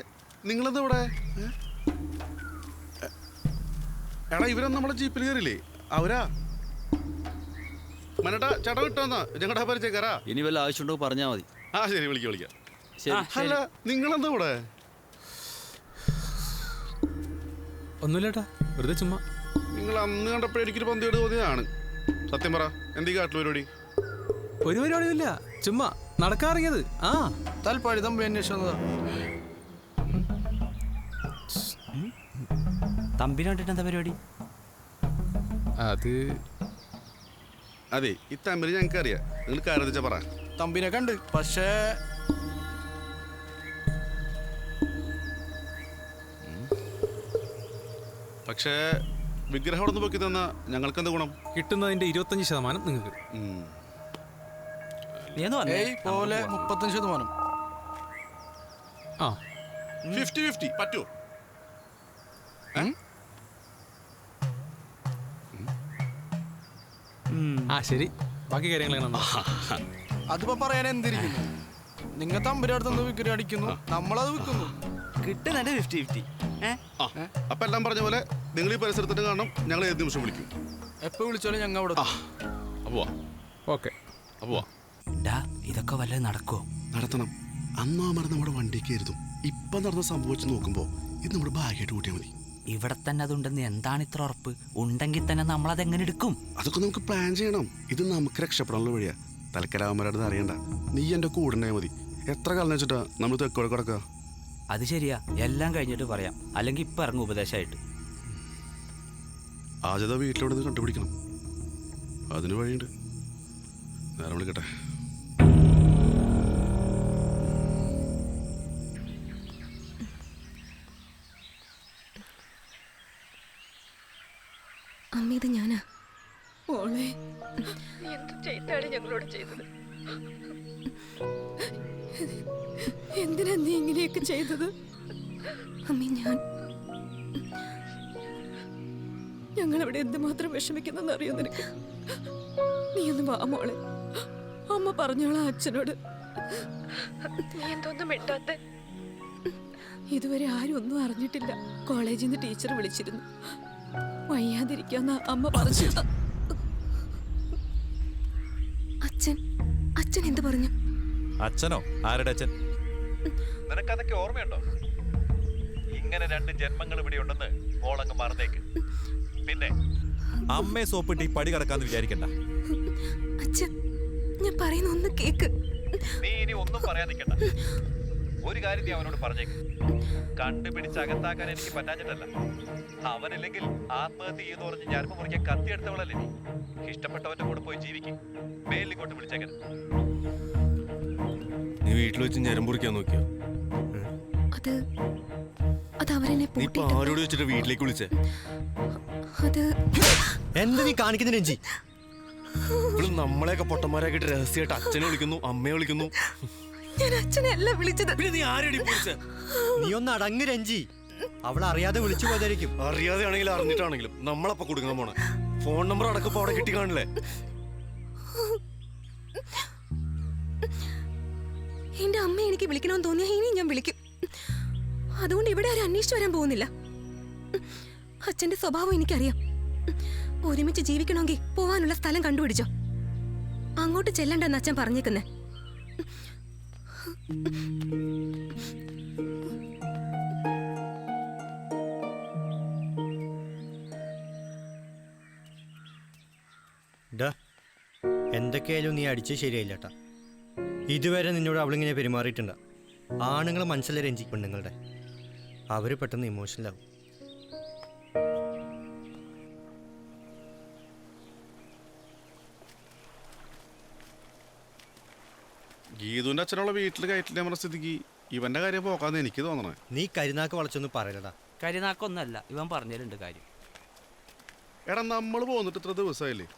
നിങ്ങളെന്താ ഇവിടെ? എടാ ഇവരൊന്നും നമ്മളെ ജീപ്പിൽ കയറില്ലേ? അവരാ മനട്ടാ ചേട്ടാ കിട്ടുമെന്നാ ഞങ്ങളുടെ പരിചയക്കാരാ. ഇനി വല്ല ആവശ്യമുണ്ടോ പറഞ്ഞാൽ മതി. ആ ശരി, വിളിക്കാം. അല്ല നിങ്ങളെന്താ ഇവിടെ? ഒന്നുമില്ലേട്ടാ, വെറുതെ ചുമ്മാ. നിങ്ങൾ അന്ന് കണ്ടപ്പോഴേ എനിക്കൊരു പന്തിയോട് തോന്നിയതാണ്. സത്യം പറ, എന്തീ കാട്ടിൽ പരിപാടി? ഒരു പരിപാടിയില്ല, ചുമ്മാ നടക്കാറിയത്. ആ തൽപ്പാടി തമ്പി അന്വേഷിച്ചതാ. തമ്പിനെ കണ്ടിട്ട് എന്താ പരിപാടി? അത് അതെ, ഈ തമ്മിൽ ഞങ്ങൾക്ക് അറിയാം. നിങ്ങൾ കാര്യം വെച്ചാ പറ. തമ്പിനെ കണ്ട്, പക്ഷേ പക്ഷേ വിഗ്രഹം അവിടെ നിന്ന് പൊക്കി തന്ന ഞങ്ങൾക്ക് എന്താ ഗുണം? കിട്ടുന്നതിന്റെ 25% നിങ്ങൾക്ക്. പോലെ 35%. ആ 50-50 പറ്റൂ? ആ ശരി, ബാക്കി കാര്യങ്ങൾ അതിപ്പോ പറയാൻ എന്തിരിക്കുന്നു? നിങ്ങൾ തമ്പിന്റെ അടുത്തുനിന്ന് വിഗ്രഹം അടിക്കുന്നു, നമ്മളത് വിൽക്കുന്നു. കിട്ടുന്നുണ്ട് 50-50. അപ്പൊ എല്ലാം പറഞ്ഞ പോലെ നിങ്ങൾ ഈ പരിസരത്തിന് കാണണം. ഞങ്ങൾ ഏത് നിമിഷം വിളിക്കും. എപ്പോ വിളിച്ചാലും ഞങ്ങൾ അവിടെ. ഓക്കെ. ഇതൊക്കെ വല്ലതും നടക്കുമോ? നടത്തണം. അന്നാ മരം നമ്മുടെ വണ്ടിക്ക് കരുതും. ഇപ്പൊ നടന്ന സംഭവിച്ച് നോക്കുമ്പോ ഇത് നമ്മുടെ ഭാഗ്യമായിട്ട് കൂട്ടിയാൽ മതി. ഇവിടെ തന്നെ അതുണ്ടെന്ന് എന്താണ് ഇത്ര ഉറപ്പ്? ഉണ്ടെങ്കിൽ തന്നെ നമ്മളതെങ്ങനെ എടുക്കും? അതൊക്കെ നമുക്ക് പ്ലാൻ ചെയ്യണം. ഇത് നമുക്ക് രക്ഷപ്പെടാനുള്ള വഴിയാ. തലക്കരാമരാട് അറിയണ്ട. നീ എൻ്റെ കൂടെ മതി. എത്ര കാലം വെച്ചിട്ടാ നമ്മൾ തെക്കോടെ കിടക്കുക? അത് ശരിയാ, എല്ലാം കഴിഞ്ഞിട്ട് പറയാം. അല്ലെങ്കിൽ ഇപ്പം ഇറങ്ങും ഉപദേശമായിട്ട്. ആജത വീട്ടിലോട് നിന്ന് കണ്ടുപിടിക്കണം. അതിന് വഴിയുണ്ട്. നേരം വിളിക്കട്ടെ. അമ്മ, ഇത് ഞാനാ. മോളെ, എന്ത് ചെയ്താണ് ഞങ്ങളോട് ചെയ്തത്? എന്തിനാ നീ ഇങ്ങനെയൊക്കെ ചെയ്തത്? അമ്മ, ഞങ്ങളിവിടെ എന്തുമാത്രം വിഷമിക്കുന്നെന്ന് അറിയോ നിനക്ക്? നീ ഒന്ന് വാ മോളെ, അമ്മ പറഞ്ഞോളാം അച്ഛനോട്. നീ എന്തോന്നും മിണ്ടാത്തെ? ഇതുവരെ ആരും ഒന്നും അറിഞ്ഞിട്ടില്ല. കോളേജിൽ നിന്ന് ടീച്ചർ വിളിച്ചിരുന്നു. വയ്യാതിരിക്കാന്ന അമ്മ പറഞ്ഞു. അച്ഛൻ എന്ത് പറഞ്ഞു? അച്ഛനോ? ആരുടെ അച്ഛൻ? നിനക്കതൊക്കെ ഓർമ്മയുണ്ടോ? ഇങ്ങനെ 2 ജന്മങ്ങൾ ഇവിടെ ഉണ്ടെന്ന് മോളങ്ങ് മറന്നേക്ക്. പിന്നെ അമ്മയെ സോപ്പിട്ട് ഈ പടി കടക്കാന്ന് വിചാരിക്കണ്ട. അച്ഛൻ, ഞാൻ പറയുന്ന ഒന്ന് കേക്ക്. നീ ഇനി ഒന്നും പറയാൻ നിൽക്കണ്ട. ഒരു കാര്യം നീ അവനോട് പറഞ്ഞേക്ക്. കണ്ടുപിടിച്ച് അകത്താക്കാൻ എനിക്ക് പറ്റാഞ്ഞിട്ടല്ല. അവനില്ലെങ്കിൽ ആത്മഹത്യ ചെയ്യുന്ന പറഞ്ഞ് ഞാനിപ്പോ മുറിക്കാൻ കത്തി എടുത്തവളല്ലേ നീ. ഇഷ്ടപ്പെട്ടവന്റെ കൂടെ പോയി ജീവിക്കും. മേലിങ്ങോട്ട് വിളിച്ചേക്കൻ. നീ വീട്ടിൽ വെച്ച് ഞരം പൊറിക്കാൻ നോക്കിയോ? അത് അവരെന്നെ നീ ഇപ്പൊ ആരോട് വെച്ചിട്ട് വീട്ടിലേക്ക് വിളിച്ചേ? എന്താ നീ കാണിക്കുന്ന രഞ്ജി? ഇപ്പോഴും നമ്മളെയൊക്കെ പൊട്ടന്മാരാക്കിട്ട് രഹസ്യമായിട്ട് അച്ഛനെ വിളിക്കുന്നു, അമ്മയെ വിളിക്കുന്നു. ഞാൻ അച്ഛനെ അല്ല വിളിച്ചത്. പിന്നെ നീ ആരെടി വിളിച്ചേ? നീ ഒന്ന് അടങ്ങ് രഞ്ജി. അവൾ അറിയാതെ വിളിച്ചു പോയതായിരിക്കും. അറിയാതെ ആണെങ്കിലും അറിഞ്ഞിട്ടാണെങ്കിലും നമ്മളപ്പ കൊടുക്കുന്ന പോണ ഫോൺ നമ്പർ അടക്കപ്പോ അവിടെ കിട്ടി കാണില്ലേ? എന്റെ അമ്മ എനിക്ക് വിളിക്കണമെന്ന് തോന്നിയാ ഇനി ഞാൻ വിളിക്കും. അതുകൊണ്ട് ഇവിടെ ആരും അന്വേഷിച്ചു വരാൻ പോകുന്നില്ല. അച്ഛന്റെ സ്വഭാവം എനിക്കറിയാം. ഒരുമിച്ച് ജീവിക്കണമെങ്കിൽ പോവാനുള്ള സ്ഥലം കണ്ടുപിടിച്ചോ. അങ്ങോട്ട് ചെല്ലണ്ടെന്ന് അച്ഛൻ പറഞ്ഞേക്കുന്നേ. എന്തൊക്കെയായാലും നീ അടിച്ച് ശരിയായില്ല കേട്ടാ. ഇതുവരെ നിന്നോട് അവളിങ്ങനെ പെരുമാറിയിട്ടുണ്ട. ആണുങ്ങൾ മനസ്സിലെ രഞ്ജി പെണ്ണുങ്ങളുടെ അവര് പെട്ടെന്ന് ഇമോഷണലാവും. ഗീതുവിന്റെ അച്ഛനുള്ള വീട്ടിൽ കയറ്റില്ല നമ്മുടെ സ്ഥിതിക്ക് ഇവന്റെ കാര്യം പോക്കാന്ന് എനിക്ക് തോന്നണേ. നീ കരിനാക്ക് വളച്ചൊന്നും പറയലടാ. കരിനാക്കൊന്നല്ല, ഇവൻ പറഞ്ഞതിലുണ്ട് കാര്യം. എടാ, നമ്മൾ പോന്നിട്ട് ഇത്ര ദിവസമായില്ലേ?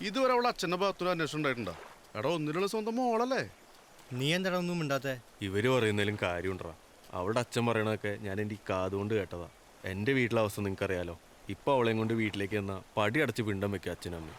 ഇതുവരെ അവളുടെ അച്ഛൻ്റെ ഭാഗത്തൊരു അന്വേഷണം ഉണ്ടായിട്ടുണ്ടോ? എടാ, ഒന്നിനുള്ള സ്വന്തം മോളല്ലേ? നീ എന്താ ഒന്നും മിണ്ടാത്തെ? ഇവര് പറയുന്നതിലും കാര്യമുണ്ടാ. അവളുടെ അച്ഛൻ പറയണതൊക്കെ ഞാൻ എൻ്റെ ഈ കാതുകൊണ്ട് കേട്ടതാ. എൻ്റെ വീട്ടിലെ അവസ്ഥ നിനക്കറിയാലോ. ഇപ്പൊ അവളെയും കൊണ്ട് വീട്ടിലേക്ക് എന്നാ പടി അടച്ച് പിണ്ടം വെക്കുക അച്ഛനമ്മ.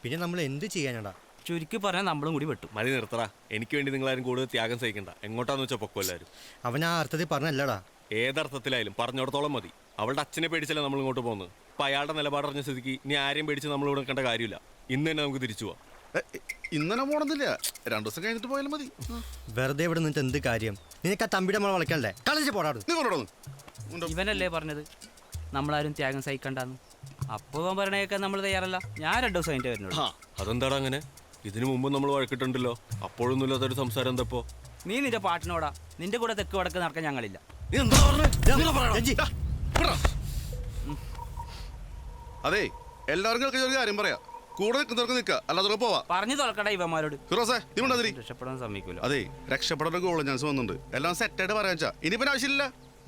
പിന്നെ നമ്മൾ എന്ത് ചെയ്യാനടാ? ചുരുക്കി പറഞ്ഞാൽ നമ്മളും കൂടി വെട്ടും. മതി, നിർത്തടാ. എനിക്ക് വേണ്ടി നിങ്ങളാരും കൂടുതൽ ത്യാഗം സഹിക്കണ്ട. എങ്ങോട്ടാന്ന് വെച്ചാൽ പൊക്കോ എല്ലാവരും. അവൻ ആ അർത്ഥത്തിൽ പറഞ്ഞല്ലടാ. ഏതർത്ഥത്തിലായാലും പറഞ്ഞിടത്തോളം മതി. അവളുടെ അച്ഛനെ പേടിച്ചല്ലേ നമ്മൾ ഇങ്ങോട്ട് പോകുന്നത്. അപ്പൊ അയാളുടെ നിലപാടറിഞ്ഞ സ്ഥിതിക്ക് ഇനി ആരെയും പേടിച്ച് നമ്മൾ ഇവിടെ നിൽക്കേണ്ട കാര്യമില്ല. ഇന്ന് തന്നെ നമുക്ക് തിരിച്ചു പോവാം. ഇന്നലെ പോണെന്നില്ല, 2 ദിവസം കഴിഞ്ഞിട്ട് പോയാലും മതി. വെറുതെ ഇവിടെ നിന്നിട്ട് എന്ത് കാര്യം? നിനക്ക് ആ തമ്പിയുടെ മോളെ വളയ്ക്കണ്ടേ? കളിച്ച് പോടാ. ഇവനല്ലേ പറഞ്ഞത് നമ്മളാരും ത്യാഗം സഹിക്കണ്ടെന്ന്? അപ്പോൾ ഇവൻ പറയണേക്കാൻ നമ്മൾ തയ്യാറല്ല. ഞാൻ 2 ദിവസം കഴിഞ്ഞിട്ട് വരുന്നുള്ളൂ. അതെന്താടാ അങ്ങനെ? ഇതിനു മുമ്പ് നമ്മൾ വഴക്കിട്ടുണ്ടല്ലോ. അപ്പോഴൊന്നും ഇല്ലാത്തൊരു സംസാരം എന്തപ്പോ? നീ നിന്റെ പാട്ടിനോടാ. നിന്റെ കൂടെ തെക്ക് വടക്ക് നടക്കാൻ ഞങ്ങളില്ല. അതെ, എല്ലാവർക്കും ഒരു കാര്യം പറയാ. കൂടെ നിൽക്കുന്നവർക്ക് നിൽക്കുക, അല്ലാതെ പോവാ. പറഞ്ഞു തുറക്കട ഇവന്മാരോട്. രക്ഷപ്പെടാൻ സമ്മതിക്കൂല. അതെ, രക്ഷപ്പെടാൻ ഗോൾ ചാൻസ് വന്നിട്ടുണ്ട്. എല്ലാം സെറ്റായിട്ട് പറയാൻ വെച്ചാ ഇനിയിപ്പോ ആവശ്യമില്ല.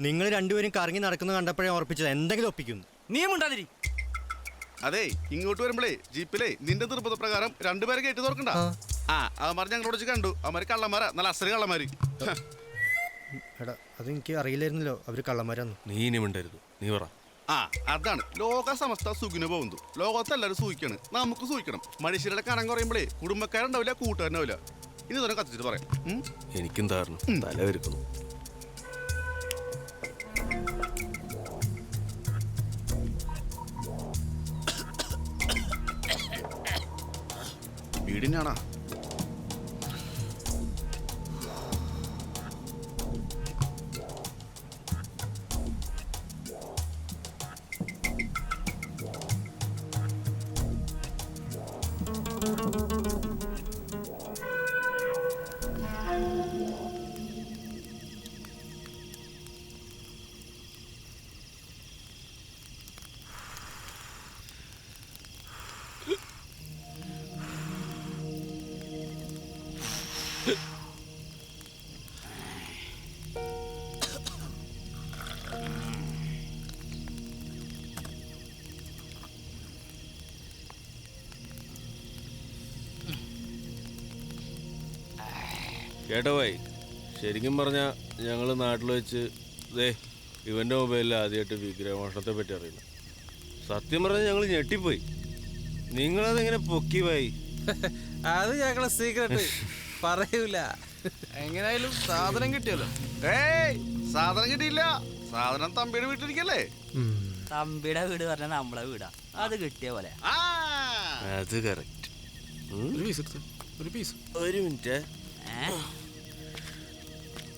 നിങ്ങൾ രണ്ടുപേരും കറങ്ങി നടക്കുന്നത് കണ്ടപ്പോഴേ ഉറപ്പിച്ചത് എന്തെങ്കിലും ഒപ്പിക്കുന്നു. നീ ഉണ്ടാതിരി. അതെ, ഇങ്ങോട്ട് വരുമ്പോഴേ ജീപ്പിലേ നിന്റെ നിർബന്ധപ്രകാരം 2 പേരെ കയറ്റി തുറക്കണ്ട. അവന്മാർ ഞങ്ങളോട് വെച്ച് കണ്ടു. അവന്മാര് കള്ളന്മാരാ, നല്ല അസല് കള്ളന്മാര്. എടാ, അതെനിക്ക് അറിയില്ലായിരുന്നല്ലോ അവര് കള്ളന്മാരാന്ന്. നീ ഇനി മിണ്ടരുത്. നീ പറ. അതാണ് ലോക സമസ്ത സുഖിന് പോകുന്നു. ലോകത്ത് എല്ലാവരും സൂഹിക്കാണ്, നമുക്ക് സൂഹിക്കണം. മനുഷ്യരുടെ കനം കുറയുമ്പോഴേ കുടുംബക്കാരുണ്ടാവില്ല, കൂട്ടുകാരുണ്ടാവില്ല. ഇനി തന്നെ കത്തിച്ചിട്ട് പറയാം. എനിക്കും താരണം, തല വരുക്കുന്നു. വീടിനാണാ കേട്ടോ ഭായി, ശരിക്കും പറഞ്ഞാൽ ഞങ്ങൾ നാട്ടിൽ വെച്ച് ഇവൻ്റെ മൊബൈലിൽ ആദ്യമായിട്ട് വിഗ്രഹമോഷണത്തെ പറ്റി അറിയുന്നു. സത്യം പറഞ്ഞാൽ ഞങ്ങൾ ഞെട്ടിപ്പോയി. നിങ്ങളതെങ്ങനെ പൊക്കി ഭായി? അത് ഞങ്ങളെ സീക്രട്ട് പറയൂല. എങ്ങനെയായാലും സാധനം കിട്ടിയല്ലോ. സാധനം കിട്ടിയില്ല, സാധനം തമ്പിയുടെ വീട്ടിലിരിക്കല്ലേ. തമ്പിയുടെ വീട് പറഞ്ഞാൽ നമ്മളെ വീടാ, അത് കിട്ടിയ പോലെ. അത് കറക്റ്റ്. ഒരു മിനിറ്റ്,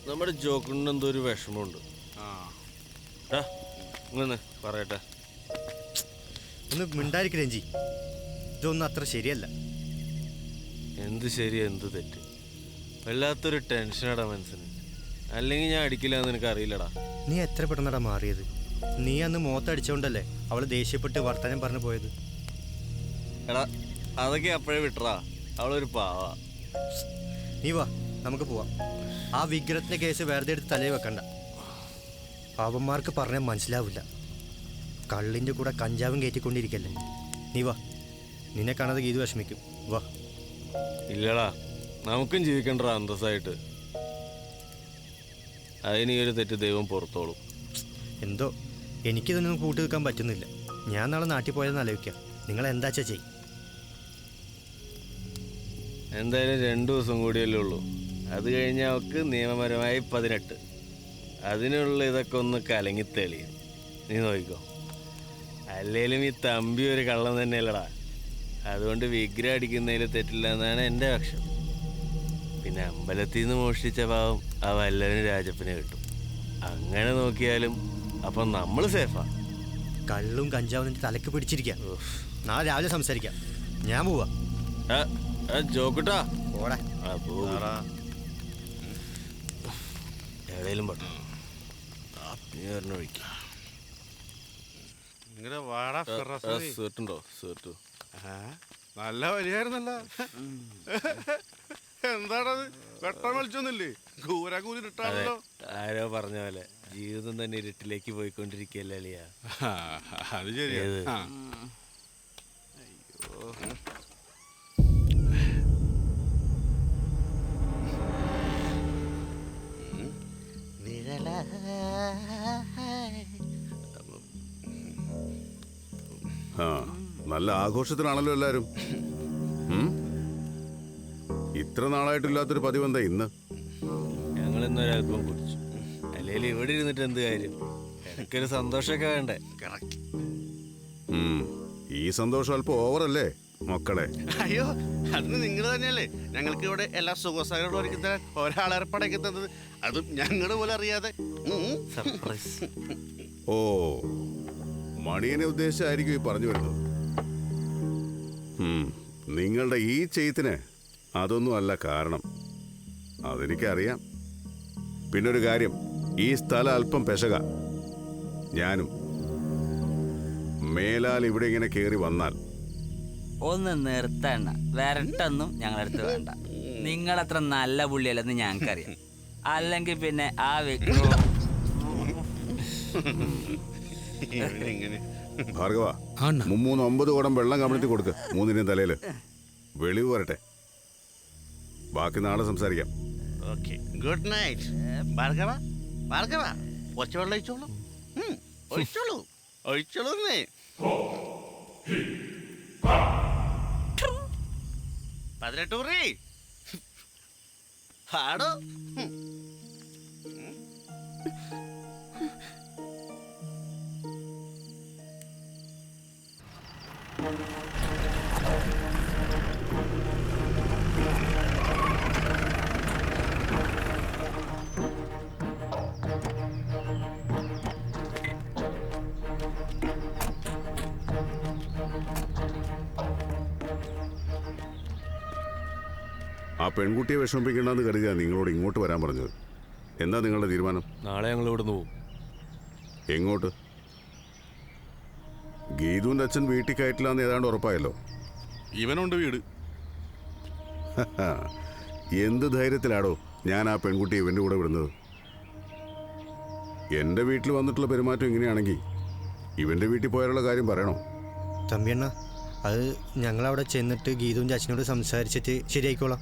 നമ്മുടെ ജോക്കിന് എന്തോ ഒരു വിഷമമുണ്ട്. ഇങ്ങനെ പറയട്ടെ. ഒന്ന് മിണ്ടായിരിക്കും രഞ്ജി, ഇതൊന്നും അത്ര ശരിയല്ല. എന്ത് ശരി എന്ത് തെറ്റ്? വല്ലാത്തൊരു ടെൻഷനാടാ മനസ്സിന്. അല്ലെങ്കിൽ ഞാൻ അടിക്കില്ലെന്ന് എനിക്ക് അറിയില്ലടാ. നീ എത്ര പെട്ടെന്നടാ മാറിയത്? നീ അന്ന് മുഖത്തടിച്ചോണ്ടല്ലേ അവള് ദേഷ്യപ്പെട്ട് വർത്തമാനം പറഞ്ഞു പോയത്. എടാ അതൊക്കെ അപ്പോഴേ വിട്ടറാ, അവളൊരു പാവാ. നീ വാ, നമുക്ക് പോവാം. ആ വിഗ്രഹത്തിന്റെ കേസ് വെറുതെ എടുത്ത് തലയിൽ വെക്കണ്ട. പാവന്മാർക്ക് പറഞ്ഞാൽ മനസ്സിലാവില്ല. കള്ളിൻ്റെ കൂടെ കഞ്ചാവും കയറ്റിക്കൊണ്ടിരിക്കല്ലേ. നീ വാ, നിന്നെ കാണാതെ ഗീത് വിഷമിക്കും. വാ. ഇല്ലടാ, നമുക്കും ജീവിക്കണ്ട അന്തസ്സായിട്ട്. അതിന് ഈ ഒരു തെറ്റ് ദൈവം പുറത്തോളും. എന്തോ എനിക്കിതൊന്നും കൂട്ടി വെക്കാൻ പറ്റുന്നില്ല. ഞാൻ നാളെ നാട്ടിൽ പോയതെന്ന് ആലോചിക്കാം. നിങ്ങൾ എന്താച്ചാ ചെയ്യും? എന്തായാലും 2 ദിവസം കൂടിയല്ലേ ഉള്ളൂ. അത് കഴിഞ്ഞാൽ അവൾക്ക് നിയമപരമായി 18. അതിനുള്ള ഇതൊക്കെ ഒന്ന് കലങ്ങി തെളിയും. നീ നോക്കിക്കോ. അല്ലേലും ഈ തമ്പി ഒരു കള്ളം തന്നെയല്ലടാ. അതുകൊണ്ട് വിഗ്രഹം അടിക്കുന്നതിൽ തെറ്റില്ല എന്നാണ് എൻ്റെ പക്ഷം. പിന്നെ അമ്പലത്തിൽ നിന്ന് മോഷ്ടിച്ച പാവം ആ വല്ലവന് രാജപ്പനെ കിട്ടും. അങ്ങനെ നോക്കിയാലും അപ്പം നമ്മൾ സേഫാ. കള്ളും കഞ്ചാവും തലക്ക് പിടിച്ചിരിക്കാം. നാളെ രാവിലെ സംസാരിക്കാം. ഞാൻ പോവാ. ജോക്കുട്ടാ ഓടാ. എവിടെയും പെട്ടു ഒഴിക്കാം. സീട്ടുണ്ടോ? സീട്ടു നല്ല വലിയായിരുന്നല്ല. എന്താണത്? വെട്ടം വലിച്ചൊന്നില്ലേ? കൂരിട്ടാണല്ലോ. ആരോ പറഞ്ഞ പോലെ ജീവിതം തന്നെ ഇരുട്ടിലേക്ക് പോയിക്കൊണ്ടിരിക്കുകയല്ലേ അളിയാ. അത് ശരിയാ. നല്ല ആഘോഷത്തിലാണല്ലോ എല്ലാരും. ഇത്ര നാളായിട്ടില്ലാത്തൊരു പതിവ് എന്താ ഇന്ന്? ഞങ്ങൾ ഇന്നൊരൽപ്പം കുടിച്ചു. അല്ലെങ്കിൽ ഇവിടെ ഇരുന്നിട്ട് എന്ത് കാര്യം? എനിക്കൊരു സന്തോഷമൊക്കെ വേണ്ടേ? ഈ സന്തോഷം അല്പം ഓവറല്ലേ മക്കളെ? അയ്യോ, അതിന് നിങ്ങൾ തന്നെയല്ലേ ഞങ്ങൾക്ക് ഇവിടെ എല്ലാ സുഖസാഗരം ഒരുക്കി തരാൻ ഒരാളേർപ്പാടാക്കി തന്നത്. അതും ഞങ്ങൾ പോലെ അറിയാതെ. സർപ്രൈസ്. ഓ, മണിയനെ ഉദ്ദേശിച്ചായിരിക്കും ഈ പറഞ്ഞു വരുന്നത്. നിങ്ങളുടെ ഈ ചെയ്ത്തിന് അതൊന്നും അല്ല കാരണം. അതെനിക്കറിയാം. പിന്നൊരു കാര്യം, ഈ സ്ഥലം അല്പം പെശക. ഞാനും മേലാൽ ഇവിടെ ഇങ്ങനെ കയറി വന്നാൽ ഒന്ന് നിർത്തണ്ട. വരട്ടൊന്നും ഞങ്ങളടുത്ത് വേണ്ട. നിങ്ങളത്ര നല്ല പുള്ളിയല്ലെന്ന് ഞങ്ങൾക്കറിയാം. അല്ലെങ്കിൽ പിന്നെ ആ ഭാർഗവ, 3 കുടം വെള്ളം കമഴ്ത്തി കൊടുക്ക് 3-നും തലയില്. വെളിവ് വരട്ടെ. ബാക്കി നാളെ സംസാരിക്കാം. Good night. ഭാർഗവ, ഭാർഗവ, കുറച്ച് വെള്ളം ഒഴിച്ചോളൂ. ഒഴിച്ചോളൂ, ഒഴിച്ചോളൂന്നേ. 18 ഉറി ആടോ. ആ പെൺകുട്ടിയെ വിഷമിപ്പിക്കണ്ടെന്ന് കരുതിയാ നിങ്ങളോട് ഇങ്ങോട്ട് വരാൻ പറഞ്ഞത്. എന്താ നിങ്ങളുടെ തീരുമാനം? നാളെ ഞങ്ങൾ ഇവിടുന്ന് പോവും. എങ്ങോട്ട്? ഗീതുവിൻ്റെ അച്ഛൻ വീട്ടിൽ കയറ്റില്ലാന്ന് ഏതാണ്ട് ഉറപ്പായല്ലോ. ഇവനുണ്ട് വീട്. എന്ത് ധൈര്യത്തിലാടോ ഞാൻ ആ പെൺകുട്ടി ഇവൻ്റെ കൂടെ വിടുന്നത്? എൻ്റെ വീട്ടിൽ വന്നിട്ടുള്ള പെരുമാറ്റം ഇങ്ങനെയാണെങ്കിൽ ഇവൻ്റെ വീട്ടിൽ പോയാലുള്ള കാര്യം പറയണോ? തമ്പിയണ്ണ, അത് ഞങ്ങളവിടെ ചെന്നിട്ട് ഗീതുവിൻ്റെ അച്ഛനോട് സംസാരിച്ചിട്ട് ശരിയായിക്കോളാം.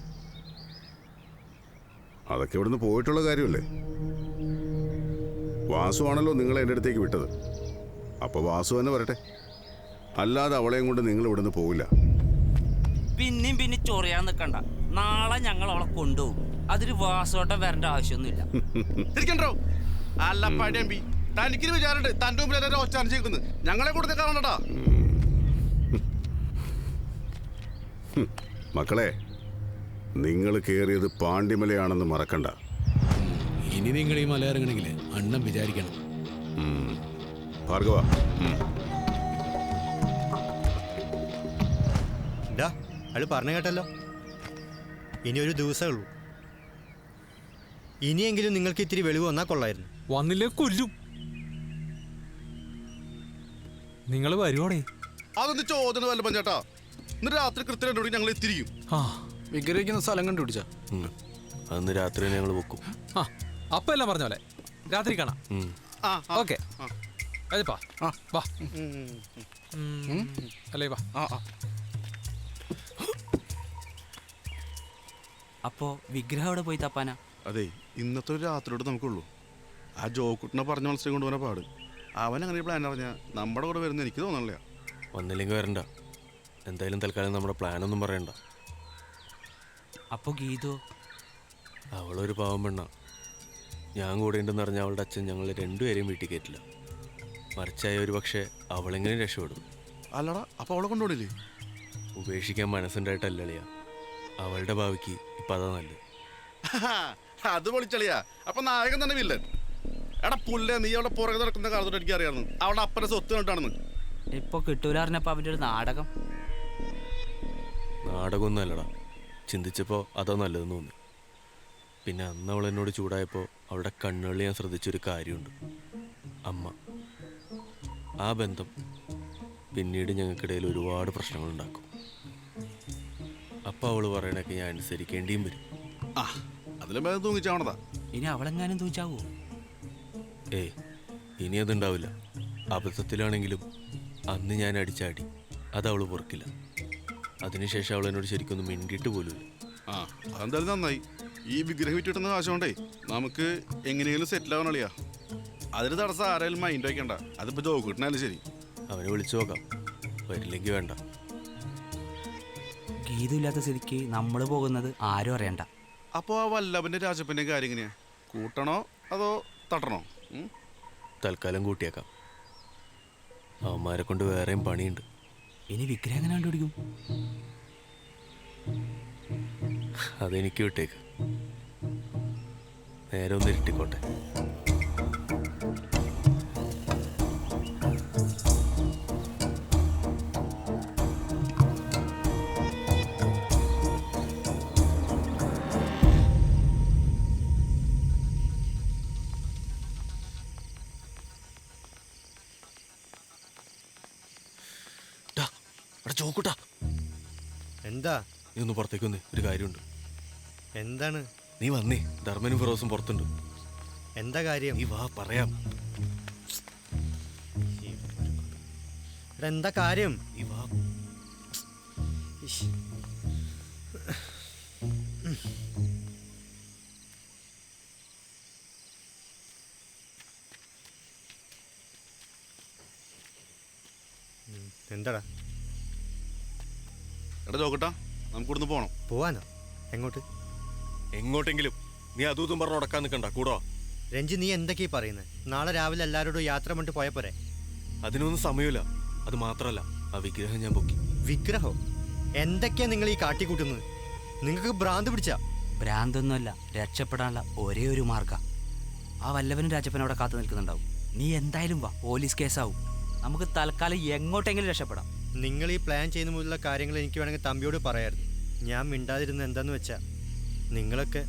അതൊക്കെ ഇവിടുന്ന് പോയിട്ടുള്ള കാര്യമല്ലേ? വാസുവാണല്ലോ നിങ്ങളെ എൻ്റെ അടുത്തേക്ക് വിട്ടത്. അപ്പോൾ വാസു തന്നെ വരട്ടെ, അല്ലാതെ അവളെയും കൊണ്ട് നിങ്ങൾ ഇവിടുന്ന് പോവില്ല. പിന്നെയും പിന്നെ ചൊറിയാൻ നിൽക്കണ്ട. നാളെ ഞങ്ങൾ അവളെ കൊണ്ടുപോകും. അതിന് വാസോട്ടം വരേണ്ട ആവശ്യമൊന്നുമില്ല. അല്ല പടിയമ്പി, തനിക്ക് വിചാരമുണ്ട് തൻ്റെ മുമ്പിൽ ഒച്ചാൻ ചെയ്യുന്നത്. ഞങ്ങളെ കൂടുതൽ കാണണ്ടാ. മക്കളെ, നിങ്ങൾ കയറിയത് പാണ്ടിമലയാണെന്ന് മറക്കണ്ട. ഇനി നിങ്ങൾ ഈ മല ഇറങ്ങണമെങ്കിൽ അണ്ണം വിചാരിക്കണം. ഭാർഗവ, അയാൾ പറഞ്ഞു കേട്ടല്ലോ, ഇനി ഒരു ദിവസമേ ഉള്ളൂ. ഇനിയെങ്കിലും നിങ്ങൾക്ക് ഇത്തിരി വെളിവ് വന്നാൽ കൊള്ളായിരുന്നു. വന്നില്ലേ കൊല്ലും. നിങ്ങൾ വരുവാണേ? അതൊന്ന് ചോദ്യം വല്ല പഞ്ചേട്ടാ. ഇന്ന് രാത്രി കൃത്യം 2 മണിക്ക് ഞങ്ങൾ എത്തിരിക്കും. വിഗ്രഹിക്കുന്ന സ്ഥലം കണ്ടുപിടിച്ച അന്ന് രാത്രി ഞങ്ങൾ വെക്കും. അപ്പൊ എല്ലാം പറഞ്ഞ പോലെ രാത്രി കാണാം. ഓക്കെ അതെപ്പാ വാ. അല്ലേ വാ. അപ്പോ വിഗ്രഹം അവിടെ പോയി തപ്പാനാ? അതെ, ഇന്നത്തെ ഒരു രാത്രിയോട് നമുക്കുള്ളൂ. ആ ജോക്കുട്ടിനെ പറഞ്ഞ മത്സരം കൊണ്ടുപോകാൻ പാട്. അവൻ അങ്ങനെ പ്ലാൻ അറിഞ്ഞാൽ നമ്മുടെ കൂടെ വരുന്ന എനിക്ക് തോന്നണില്ല. വന്നില്ലെങ്കിൽ വരണ്ട. എന്തായാലും തൽക്കാലം നമ്മുടെ പ്ലാനൊന്നും പറയണ്ട. അപ്പോ ഗീതു? അവളൊരു പാവം പെണ്ണ. ഞാൻ കൂടെ ഉണ്ടെന്ന് പറഞ്ഞാൽ അവളുടെ അച്ഛൻ ഞങ്ങൾ രണ്ടുപേരെയും വീട്ടിൽ കയറ്റില്ല. മറിച്ചായ ഒരു പക്ഷേ അവളെങ്ങനെ രക്ഷപ്പെടും. അല്ലടാ, അപ്പൊ അവളെ കൊണ്ടുപോണില്ലേ? ഉപേക്ഷിക്കാൻ മനസ്സുണ്ടായിട്ടല്ലിയ. അവളുടെ ഭാവിക്ക് ഇപ്പം അതാ നല്ലത്. അത് പൊളിച്ചളിയാ. അപ്പൊ നായകൻ തന്നെ വില്ലൻ. എടാ പുല്ലേ, നീ അവളുടെ പുറകെ നടക്കുന്ന കാലത്തോട്ട് എനിക്ക് അറിയാമെന്ന്. അവളുടെ അപ്പനെ സ്വത്ത് കണ്ടാണെന്ന്. ഇപ്പൊ കിട്ടൂലറിഞ്ഞപ്പോ അവന്റെ ഒരു നാടകം. നാടകമൊന്നും അല്ലടാ. ചിന്തിച്ചപ്പോൾ അതാ നല്ലതെന്ന് തോന്നി. പിന്നെ അന്ന് അവൾ എന്നോട് ചൂടായപ്പോൾ അവളുടെ കണ്ണുകളിൽ ഞാൻ ശ്രദ്ധിച്ചൊരു കാര്യമുണ്ട്. അമ്മ. ആ ബന്ധം പിന്നീട് ഞങ്ങൾക്കിടയിൽ ഒരുപാട് പ്രശ്നങ്ങളുണ്ടാക്കും. അപ്പം അവൾ പറയണൊക്കെ ഞാൻ അനുസരിക്കേണ്ടിയും വരും. അതിലും ഭേദം തൂങ്ങിച്ചാവണതാ. ഇനി അവളെങ്ങാനും തൂച്ചാവോ? ഇനി അതുണ്ടാവില്ല. അബദ്ധത്തിലാണെങ്കിലും അന്ന് ഞാൻ അടിച്ചാടി അതവൾ പൊറുക്കില്ല. അതിനുശേഷം അവൾ എന്നോട് ശരിക്കൊന്നും മിണ്ടിയിട്ട് പോലുമില്ല. അതെന്തായാലും നന്നായി. ഈ വിഗ്രഹം വിറ്റിട്ടുന്ന കാശുകൊണ്ടേ നമുക്ക് എങ്ങനെയെങ്കിലും സെറ്റിൽ ആവണളിയാ. അതിന് തടസ്സം ആരായാലും മൈൻഡ് വയ്ക്കണ്ട. അതിപ്പോ ജോക്കിട്ടനാലും ശരി. അവനെ വിളിച്ചു നോക്കാം. വരില്ലെങ്കിൽ വേണ്ട. ഗീതു ഇല്ലാത്ത സ്ഥിതിക്ക് നമ്മൾ പോകുന്നത് ആരും അറിയണ്ട. അപ്പോൾ ആ വല്ലഭന്റെ രാജപ്പന്റെ കാര്യം എങ്ങനെയാ? കൂട്ടണോ അതോ തട്ടണോ? തൽക്കാലം കൂട്ടിയേക്കാം. അവന്മാരെ കൊണ്ട് വേറെയും പണിയുണ്ട്. ഇനി വിഗ്രഹം എങ്ങനെ കണ്ടുപിടിക്കും? അതെനിക്ക് വിട്ടേക്ക്. നേരെ ഒന്ന് ഇരുട്ടിക്കോട്ടെ. ചോക്കൂട്ടാ, എന്താ? നീ ഒന്ന് പുറത്തേക്ക് വന്നേ, ഒരു കാര്യമുണ്ട്. എന്താണ്? നീ വന്നേ, ധർമ്മനും ഫിറോസും പുറത്തുണ്ട്. എന്താ കാര്യം? നീ വാ, പറയാം. എന്താ കാര്യം? നീ വാ. എന്താടാ? എടാ ചോക്കട്ടാ, നമുക്ക് ഇവിടുന്ന് പോണം. പോവാനോ? എങ്ങോട്ട്? എങ്ങോട്ടെങ്കിലും. നീ അതും ഇതും പറഞ്ഞ് ഉടക്കാൻ നിൽക്കണ്ട, കൂടോ. രഞ്ജി, നീ എന്തൊക്കെയാ പറയുന്നത്? നാളെ രാവിലെ എല്ലാവരോടും യാത്ര കൊണ്ട് പോയ പോരെ? അതിനൊന്നും സമയമില്ല. അത് മാത്രമല്ല, ആ വിഗ്രഹം ഞാൻ പൊക്കി. വിഗ്രഹോ? എന്തൊക്കെയാ നിങ്ങൾ ഈ കാട്ടിക്കൂട്ടുന്നത്? നിങ്ങൾക്ക് ഭ്രാന്ത് പിടിച്ചാ? ഭ്രാന്തൊന്നുമല്ല, രക്ഷപ്പെടാനുള്ള ഒരേ ഒരു മാർഗം. ആ വല്ലവനും രാജപ്പനും അവിടെ കാത്തു നിൽക്കുന്നുണ്ടാവും. നീ എന്തായാലും വാ, പോലീസ് കേസാവും. നമുക്ക് തൽക്കാലം എങ്ങോട്ടെങ്കിലും രക്ഷപ്പെടാം. നിങ്ങൾ ഈ പ്ലാൻ ചെയ്യുന്ന മുതലുള്ള കാര്യങ്ങൾ എനിക്ക് വേണമെങ്കിൽ തമ്പിയോട് പറയായിരുന്നു. ഞാൻ മിണ്ടാതിരുന്നത് എന്താന്ന് വെച്ചാൽ നിങ്ങളൊക്കെ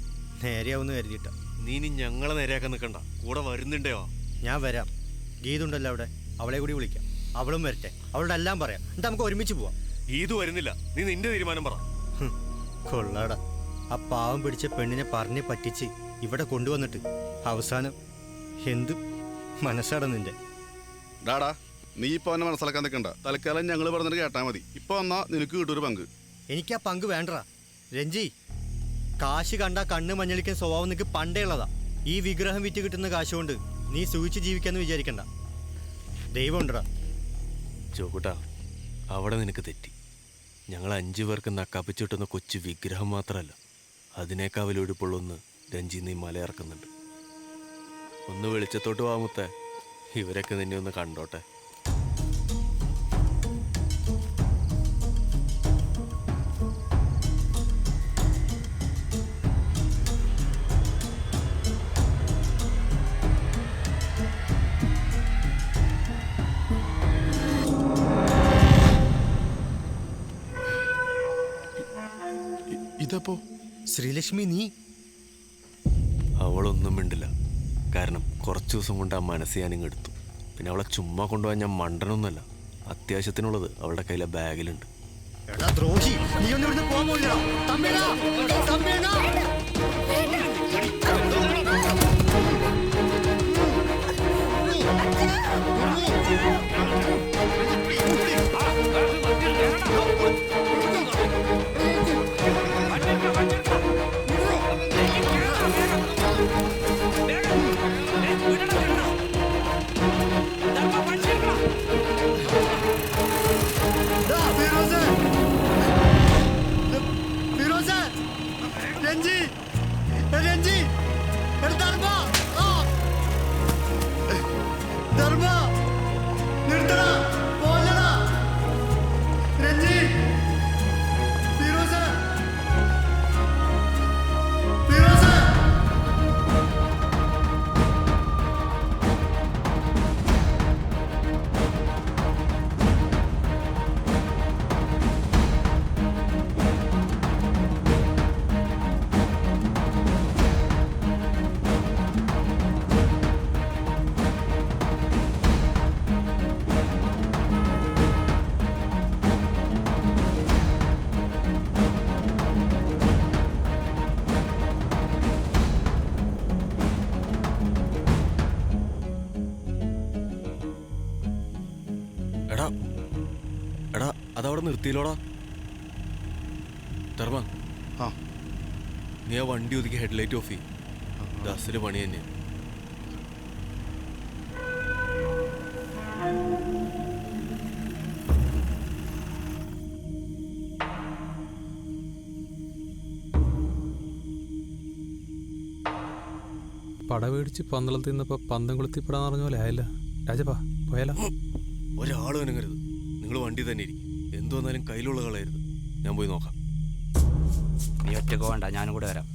നേരെയാവുമെന്ന് കരുതിയിട്ടാ. നീ ഇനി ഞങ്ങളെ നേരെയാക്കാൻ നിൽക്കണ്ട, കൂടെ വരുന്നുണ്ടോ? ഞാൻ വരാം. ഗീതുണ്ടല്ലോ അവിടെ, അവളെ കൂടി വിളിക്കാം. അവളും വരട്ടെ, അവളുടെ എല്ലാം പറയാം. എന്നിട്ട് നമുക്ക് ഒരുമിച്ച് പോവാം. ഗീതു വരുന്നില്ല, നീ നിന്റെ തീരുമാനം പറ. കൊള്ളാടാ, ആ പാവം പിടിച്ച പെണ്ണിനെ പറഞ്ഞ് പറ്റിച്ച് ഇവിടെ കൊണ്ടുവന്നിട്ട് അവസാനം എന്ത് മനസ്സാടാ നിന്റെ. ഡാടാ, നീ ഇപ്പൊ അവനെ മനസ്സിലാക്കാൻ നിൽക്കണ്ട. തൽക്കാലം ഞങ്ങൾ പറഞ്ഞിട്ട് കേട്ടാ മതി. ഇപ്പൊ വന്നാ നിനക്ക് കിട്ടൊരു പങ്ക്. എനിക്ക് ആ പങ്ക് വേണ്ടടാ രഞ്ജി. കാശ് കണ്ടാ കണ്ണ് മഞ്ഞളിക്കുന്ന സ്വഭാവം നിനക്ക് പണ്ടേ ഉള്ളതാ. ഈ വിഗ്രഹം വിറ്റ് കിട്ടുന്ന കാശ് കൊണ്ട് നീ സൂചിച്ച് ജീവിക്കാന്ന് വിചാരിക്കണ്ട. ദൈവം ഉണ്ടടാ. ചോക്കുട്ടാ, അവിടെ നിനക്ക് തെറ്റി. ഞങ്ങൾ 5 പേർക്ക് നക്കാപ്പിച്ച് കിട്ടുന്ന കൊച്ചു വിഗ്രഹം മാത്രമല്ല, അതിനേക്കാൾ വലിയൊടുപ്പുള്ളൊന്ന് രഞ്ജി നീ മലയിറക്കുന്നുണ്ട്. ഒന്ന് വെളിച്ചത്തോട്ട് വാമുത്തേ, ഇവരൊക്കെ നിന്നെ ഒന്ന് കണ്ടോട്ടെ. ഇതപ്പോ ശ്രീലക്ഷ്മി, നീ? അവളൊന്നും മിണ്ടില്ല. കാരണം കുറച്ച് ദിവസം കൊണ്ട് ആ മനസ്സ് ഞാനിങ്ങ് എടുത്തു. പിന്നെ അവളെ ചുമ്മാ കൊണ്ടുപോകാൻ ഞാൻ മണ്ടനൊന്നുമല്ല. അത്യാവശ്യത്തിനുള്ളത് അവളുടെ കയ്യിലെ ബാഗിലുണ്ട്. എടാ ദ്രോഹി, നീ ഒന്നും ഇവിടുന്ന് പോകാൻ പോയില്ലടാ. തമ്പിടാ, തമ്പിടാ. രഞ്ജി, രഞ്ജി, ധർമ്മ, ധർമ്മ, നിർത്തടാ, പോലടാ. രഞ്ജി, ഫിറോസ്, ഫിറോസ്. എടാ എടാ, അതവിടെ നിർത്തിയില്ലോടാ. ധർമ്മ, നീ ആ വണ്ടി ഒതുക്കി ഹെഡ്ലൈറ്റ് ഓഫ് ചെയ്യും. ദാസിന് പണി തന്നെ. പട മേടിച്ച് പന്തളം തിന്നപ്പോൾ പന്തം കൊളുത്തിപ്പെടാന്ന് പറഞ്ഞ പോലെ ആയില്ല. രാജപ്പാ, പോയാലോ? ഒരാളും അനങ്ങരുത്. നിങ്ങൾ വണ്ടി തന്നെ ഇരിക്കും. എന്തു വന്നാലും കയ്യിലുള്ള കളയരുത്. ഞാൻ പോയി നോക്കാം. നീ ഒറ്റക്ക് വേണ്ട, ഞാനും കൂടെ വരാം.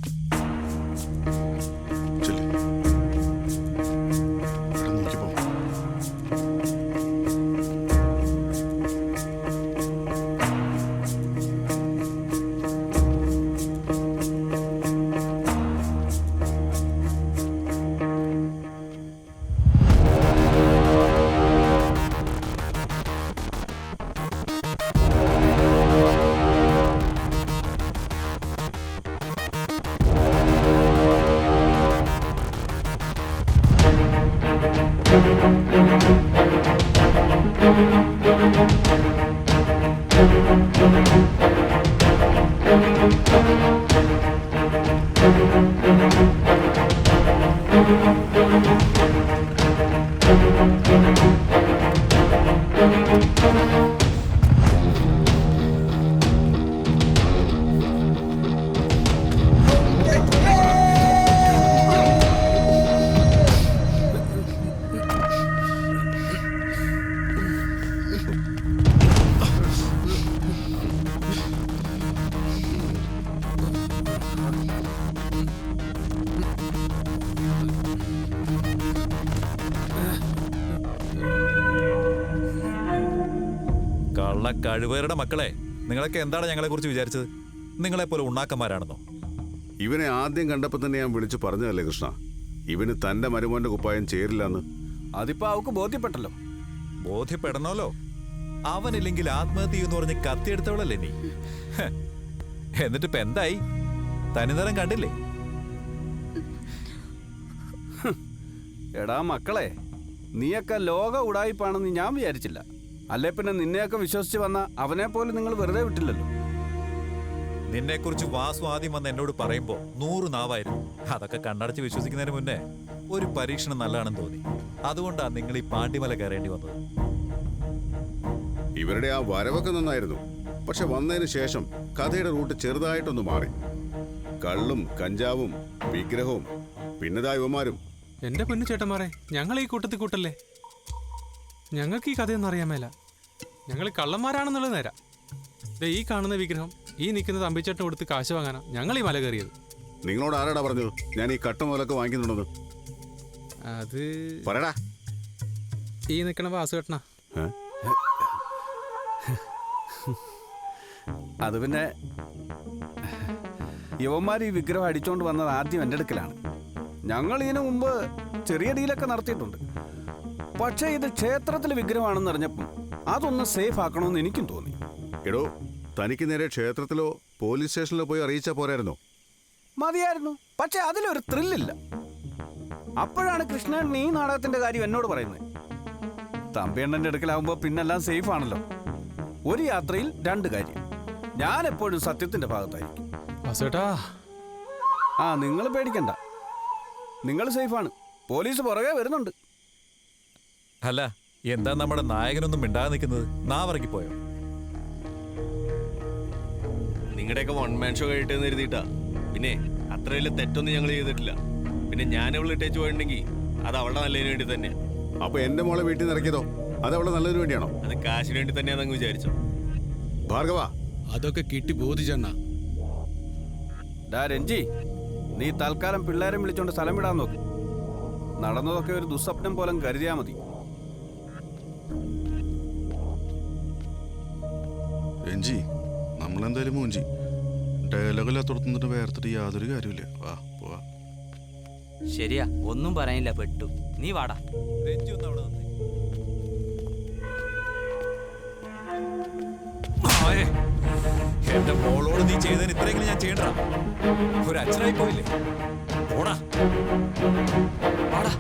കഴിവേറുടെ മക്കളെ, നിങ്ങളൊക്കെ എന്താണ് ഞങ്ങളെക്കുറിച്ച് വിചാരിച്ചത്? നിങ്ങളെപ്പോലെ ഉണ്ണാക്കന്മാരാണെന്നോ? ഇവനെ ആദ്യം കണ്ടപ്പോൾ തന്നെ ഞാൻ വിളിച്ചു പറഞ്ഞതല്ലേ കൃഷ്ണ, ഇവന് തന്റെ മരുമോന്റെ കുപ്പായം ചേരില്ലെന്ന്. അതിപ്പോ അവക്ക് ബോധ്യപ്പെട്ടല്ലോ. ബോധ്യപ്പെടണമല്ലോ. അവനില്ലെങ്കിൽ ആത്മഹത്യ എന്ന് പറഞ്ഞ് കത്തിയെടുത്തവളല്ലേ നീ? എന്നിട്ട് ഇപ്പൊ എന്തായി? തനിനിറം കണ്ടില്ലേ? എടാ മക്കളെ, നീയൊക്കെ ലോക ഉടായിപ്പാണെന്ന് ഞാൻ വിചാരിച്ചില്ല. അല്ലേ പിന്നെ നിന്നെയൊക്കെ വിശ്വസിച്ച് വന്ന അവനെ പോലെ നിങ്ങൾ വെറുതെ വിട്ടില്ലല്ലോ. നിന്നെക്കുറിച്ച് വാസു ആദ്യം വന്ന് എന്നോട് പറയുമ്പോ 100 നാവായിരുന്നു. അതൊക്കെ കണ്ണടച്ച് വിശ്വസിക്കുന്നതിന് മുന്നേ ഒരു പരീക്ഷണം നല്ലതാണെന്ന് തോന്നി. അതുകൊണ്ടാണ് നിങ്ങൾ ഈ പാണ്ടിമല കയറേണ്ടി വന്നത്. ഇവരുടെ ആ വരവൊക്കെ നന്നായിരുന്നു. പക്ഷെ വന്നതിന് ശേഷം കഥയുടെ റൂട്ട് ചെറുതായിട്ടൊന്ന് മാറി. കള്ളും കഞ്ചാവും വിഗ്രഹവും പിന്നതാ യുവമാരും. എന്റെ പൊന്നു ചേട്ടന്മാരെ, ഞങ്ങൾ ഈ കൂട്ടത്തിൽ കൂട്ടല്ലേ. ഞങ്ങൾക്ക് ഈ കഥയൊന്നും അറിയാൻ മേല. ഞങ്ങൾ കള്ളന്മാരാണെന്നുള്ളത് നേരാ. ഈ കാണുന്ന വിഗ്രഹം, ഈ നിൽക്കുന്ന തമ്പിച്ചേട്ടൻ കൊടുത്ത് കാശ് വാങ്ങാനാ ഞങ്ങൾ ഈ മല കയറിയത്. നിങ്ങളോട് ആരാടാ പറഞ്ഞത് ഞാൻ ഈ കട്ട മുതലൊക്കെ വാങ്ങിക്കുന്നുണ്ടെന്ന്? അത് പറയടാ. ഈ നിൽക്കണ വാസുകേട്ടനാ. അത് പിന്നെ യുവന്മാർ ഈ വിഗ്രഹം അടിച്ചോണ്ട് വന്നത് ആദ്യം എൻ്റെ അടുക്കലാണ്. ഞങ്ങൾ ഇതിനു മുമ്പ് ചെറിയ ഡീലൊക്കെ നടത്തിയിട്ടുണ്ട്. പക്ഷേ ഇത് ക്ഷേത്രത്തിലെ വിഗ്രഹമാണെന്ന് അറിഞ്ഞപ്പം അതൊന്ന് സേഫ് ആക്കണമെന്ന് എനിക്കും തോന്നി. എടോ, തനിക്ക് നേരെ ക്ഷേത്രത്തിലോ പോലീസ് സ്റ്റേഷനിലോ പോയി അറിയിച്ചാൽ പോരായിരുന്നോ? മതിയായിരുന്നു. പക്ഷെ അതിലൊരു ത്രില്ലില്ല. അപ്പോഴാണ് കൃഷ്ണൻ ഈ നാടകത്തിന്റെ കാര്യം എന്നോട് പറയുന്നത്. തമ്പിയണ്ണന്റെ അടുക്കലാവുമ്പോൾ പിന്നെല്ലാം സേഫ് ആണല്ലോ. ഒരു യാത്രയിൽ 2 കാര്യം. ഞാൻ എപ്പോഴും സത്യത്തിന്റെ ഭാഗത്തായിരിക്കും. ആ, നിങ്ങൾ പേടിക്കണ്ട, നിങ്ങൾ സേഫാണ്. പോലീസ് പുറകെ വരുന്നുണ്ട്. അല്ല, എന്താ നമ്മുടെ നായകനൊന്നും മിണ്ടാതെ നിൽക്കുന്നത്? നാവറക്കി പോയോ? നിങ്ങളുടെയൊക്കെ 1 മാൻ ഷോ കഴിട്ടെന്ന് എഴുതിയിട്ടാ. പിന്നെ അത്ര വലിയ തെറ്റൊന്നും ഞങ്ങൾ ചെയ്തിട്ടില്ല. പിന്നെ ഞാൻ അവൾ ഇട്ടേച്ച് പോയിട്ടുണ്ടെങ്കിൽ അത് അവളുടെ നല്ലതിന് വേണ്ടി തന്നെയാ. അപ്പൊ എന്റെ മോളെ വീട്ടിൽ നിന്ന് ഇറക്കിയതോ അത് അവളുടെ നല്ലതിന് വേണ്ടിയാണോ? അത് കാശിന് വേണ്ടി തന്നെയാണെന്ന് വിചാരിച്ചോ? ഭാർഗവ, അതൊക്കെ കിട്ടി ബോധിച്ചണ്ണ. രഞ്ജി, നീ തൽക്കാലം പിള്ളേരെ വിളിച്ചോണ്ട് സ്ഥലം വിടാൻ നോക്ക്. നടന്നതൊക്കെ ഒരു ദുസ്വപ്നം പോലെ കരുതിയാ മതി. രഞ്ജി, നമ്മളെന്തായാലും മൂഞ്ചി. ഡയലോഗില്ലാത്തോടത്തുനിന്നിട്ട് വേർത്തിട്ട് യാതൊരു കാര്യമില്ല. വാ പോവാ. ശരിയാ, ഒന്നും പറയാനില്ല, പെട്ടു. നീ വാടാ. രഞ്ജി ഒന്ന് അവിടെ നിന്ന്. എന്റെ മോളോട് നീ ചെയ്തതിന് ഇത്രയെങ്കിലും ഞാൻ ചെയ്യണ്ട. ഒരു അച്ഛനായി പോയില്ലേ? പോടാ വാടാ.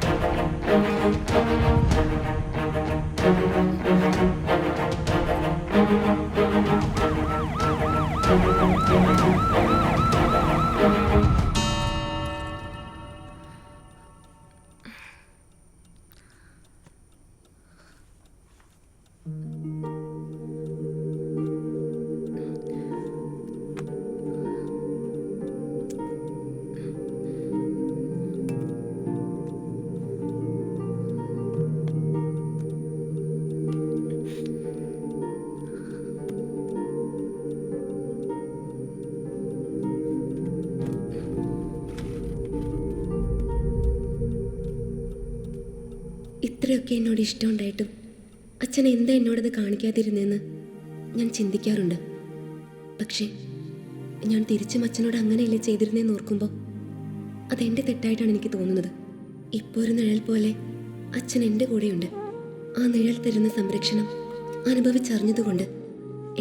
ഇത്രയൊക്കെ എന്നോട് ഇഷ്ടമുണ്ടായിട്ടും അച്ഛൻ എന്താ എന്നോടത് കാണിക്കാതിരുന്നെന്ന് ഞാൻ ചിന്തിക്കാറുണ്ട്. പക്ഷേ ഞാൻ തിരിച്ചും അച്ഛനോട് അങ്ങനെയല്ലേ ചെയ്തിരുന്നേന്ന് ഓർക്കുമ്പോൾ അതെൻ്റെ തെറ്റായിട്ടാണ് എനിക്ക് തോന്നുന്നത്. ഇപ്പോൾ ഒരു നിഴൽ പോലെ അച്ഛൻ എൻ്റെ കൂടെയുണ്ട്. ആ നിഴൽ തരുന്ന സംരക്ഷണം അനുഭവിച്ചറിഞ്ഞതുകൊണ്ട്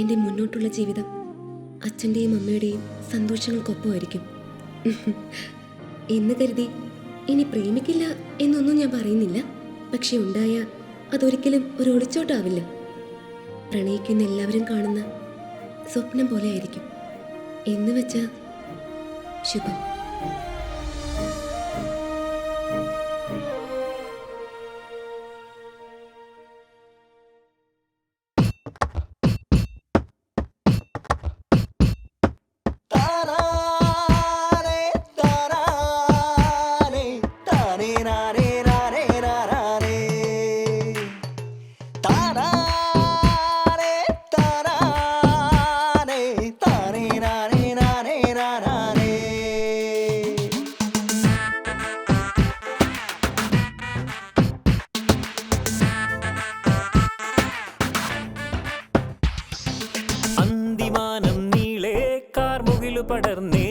എൻ്റെ മുന്നോട്ടുള്ള ജീവിതം അച്ഛൻ്റെയും അമ്മയുടെയും സന്തോഷങ്ങൾക്കൊപ്പമായിരിക്കും എന്ന് കരുതി ഇനി പ്രേമിക്കില്ല എന്നൊന്നും ഞാൻ പറയുന്നില്ല. പക്ഷെ ഉണ്ടായ അതൊരിക്കലും ഒരു ഒളിച്ചോട്ടാവില്ല. പ്രണയിക്കുന്ന എല്ലാവരും കാണുന്ന സ്വപ്നം പോലെ ആയിരിക്കും. എന്ന് വെച്ചാ ശുഭം. പടർന്നേ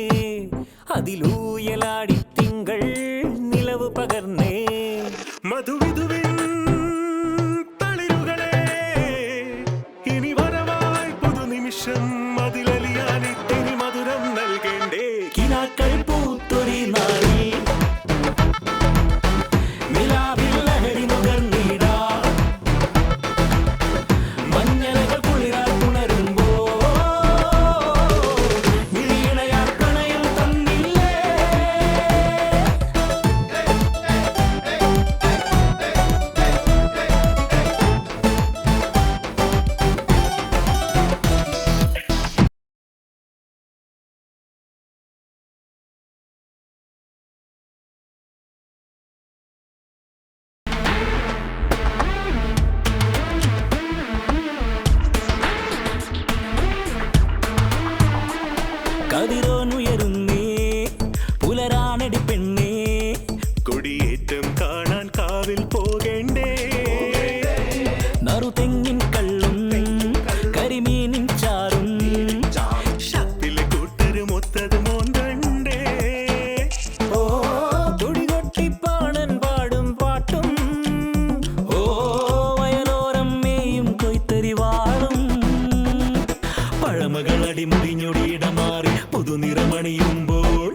അതിലൂയലാടി തിങ്കൾ നിലവ് പകർന്നേ മധുവിധുവിൻ തളിരുകളെ ഇനി വരവായി പുതുനിമിഷം അതിലലിയാനിത്തിരി മധുരം നൽകേണ്ടേ കിനാക്കൾ പൂത്തൊരി നാളിൽ നിലാവിൽ ലഹരി നുകർന്നിടാ മഞ്ഞളകൾ കുളിരാൽ ഉണരുമ്പോ മിഴിയിണയാ പ്രണയം തന്നില്ലേ കതിരോനുയരുന്നേ പുലരാനടി പെണ്ണേ കൊടിയേറ്റം കാണാൻ കാവിൽ പോകേണ്ടേ നറുതെങ്ങിൻ കള്ളും കരിമീനിൻ ചാറും ഷപ്പിലെ കൂട്ടരും ഒത്തത് മോന്തണ്ടേ ഓ തുടികൊട്ടിപ്പാണൻ പാടും പാട്ടും ഓ വയലോരം മേയും കൊയ്ത്തരി വാളും പഴമകൾ അടിമുടിഞ്ഞൊടിയിടമാറി പുതുനിറമണിയുമ്പോൾ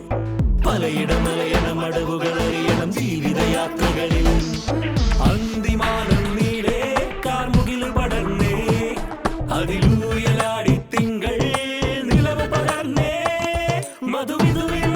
പലയിടമലയണം അടവുകൾ അറിയണം ജീവിതയാത്രകളിൽ അന്തിമാനം നീളെ കാർമുകിൽ പടർന്നേ അതിലൂയലാടി തിങ്കൾ നിലവ് പകർന്നേ മധുവിധുവിൻ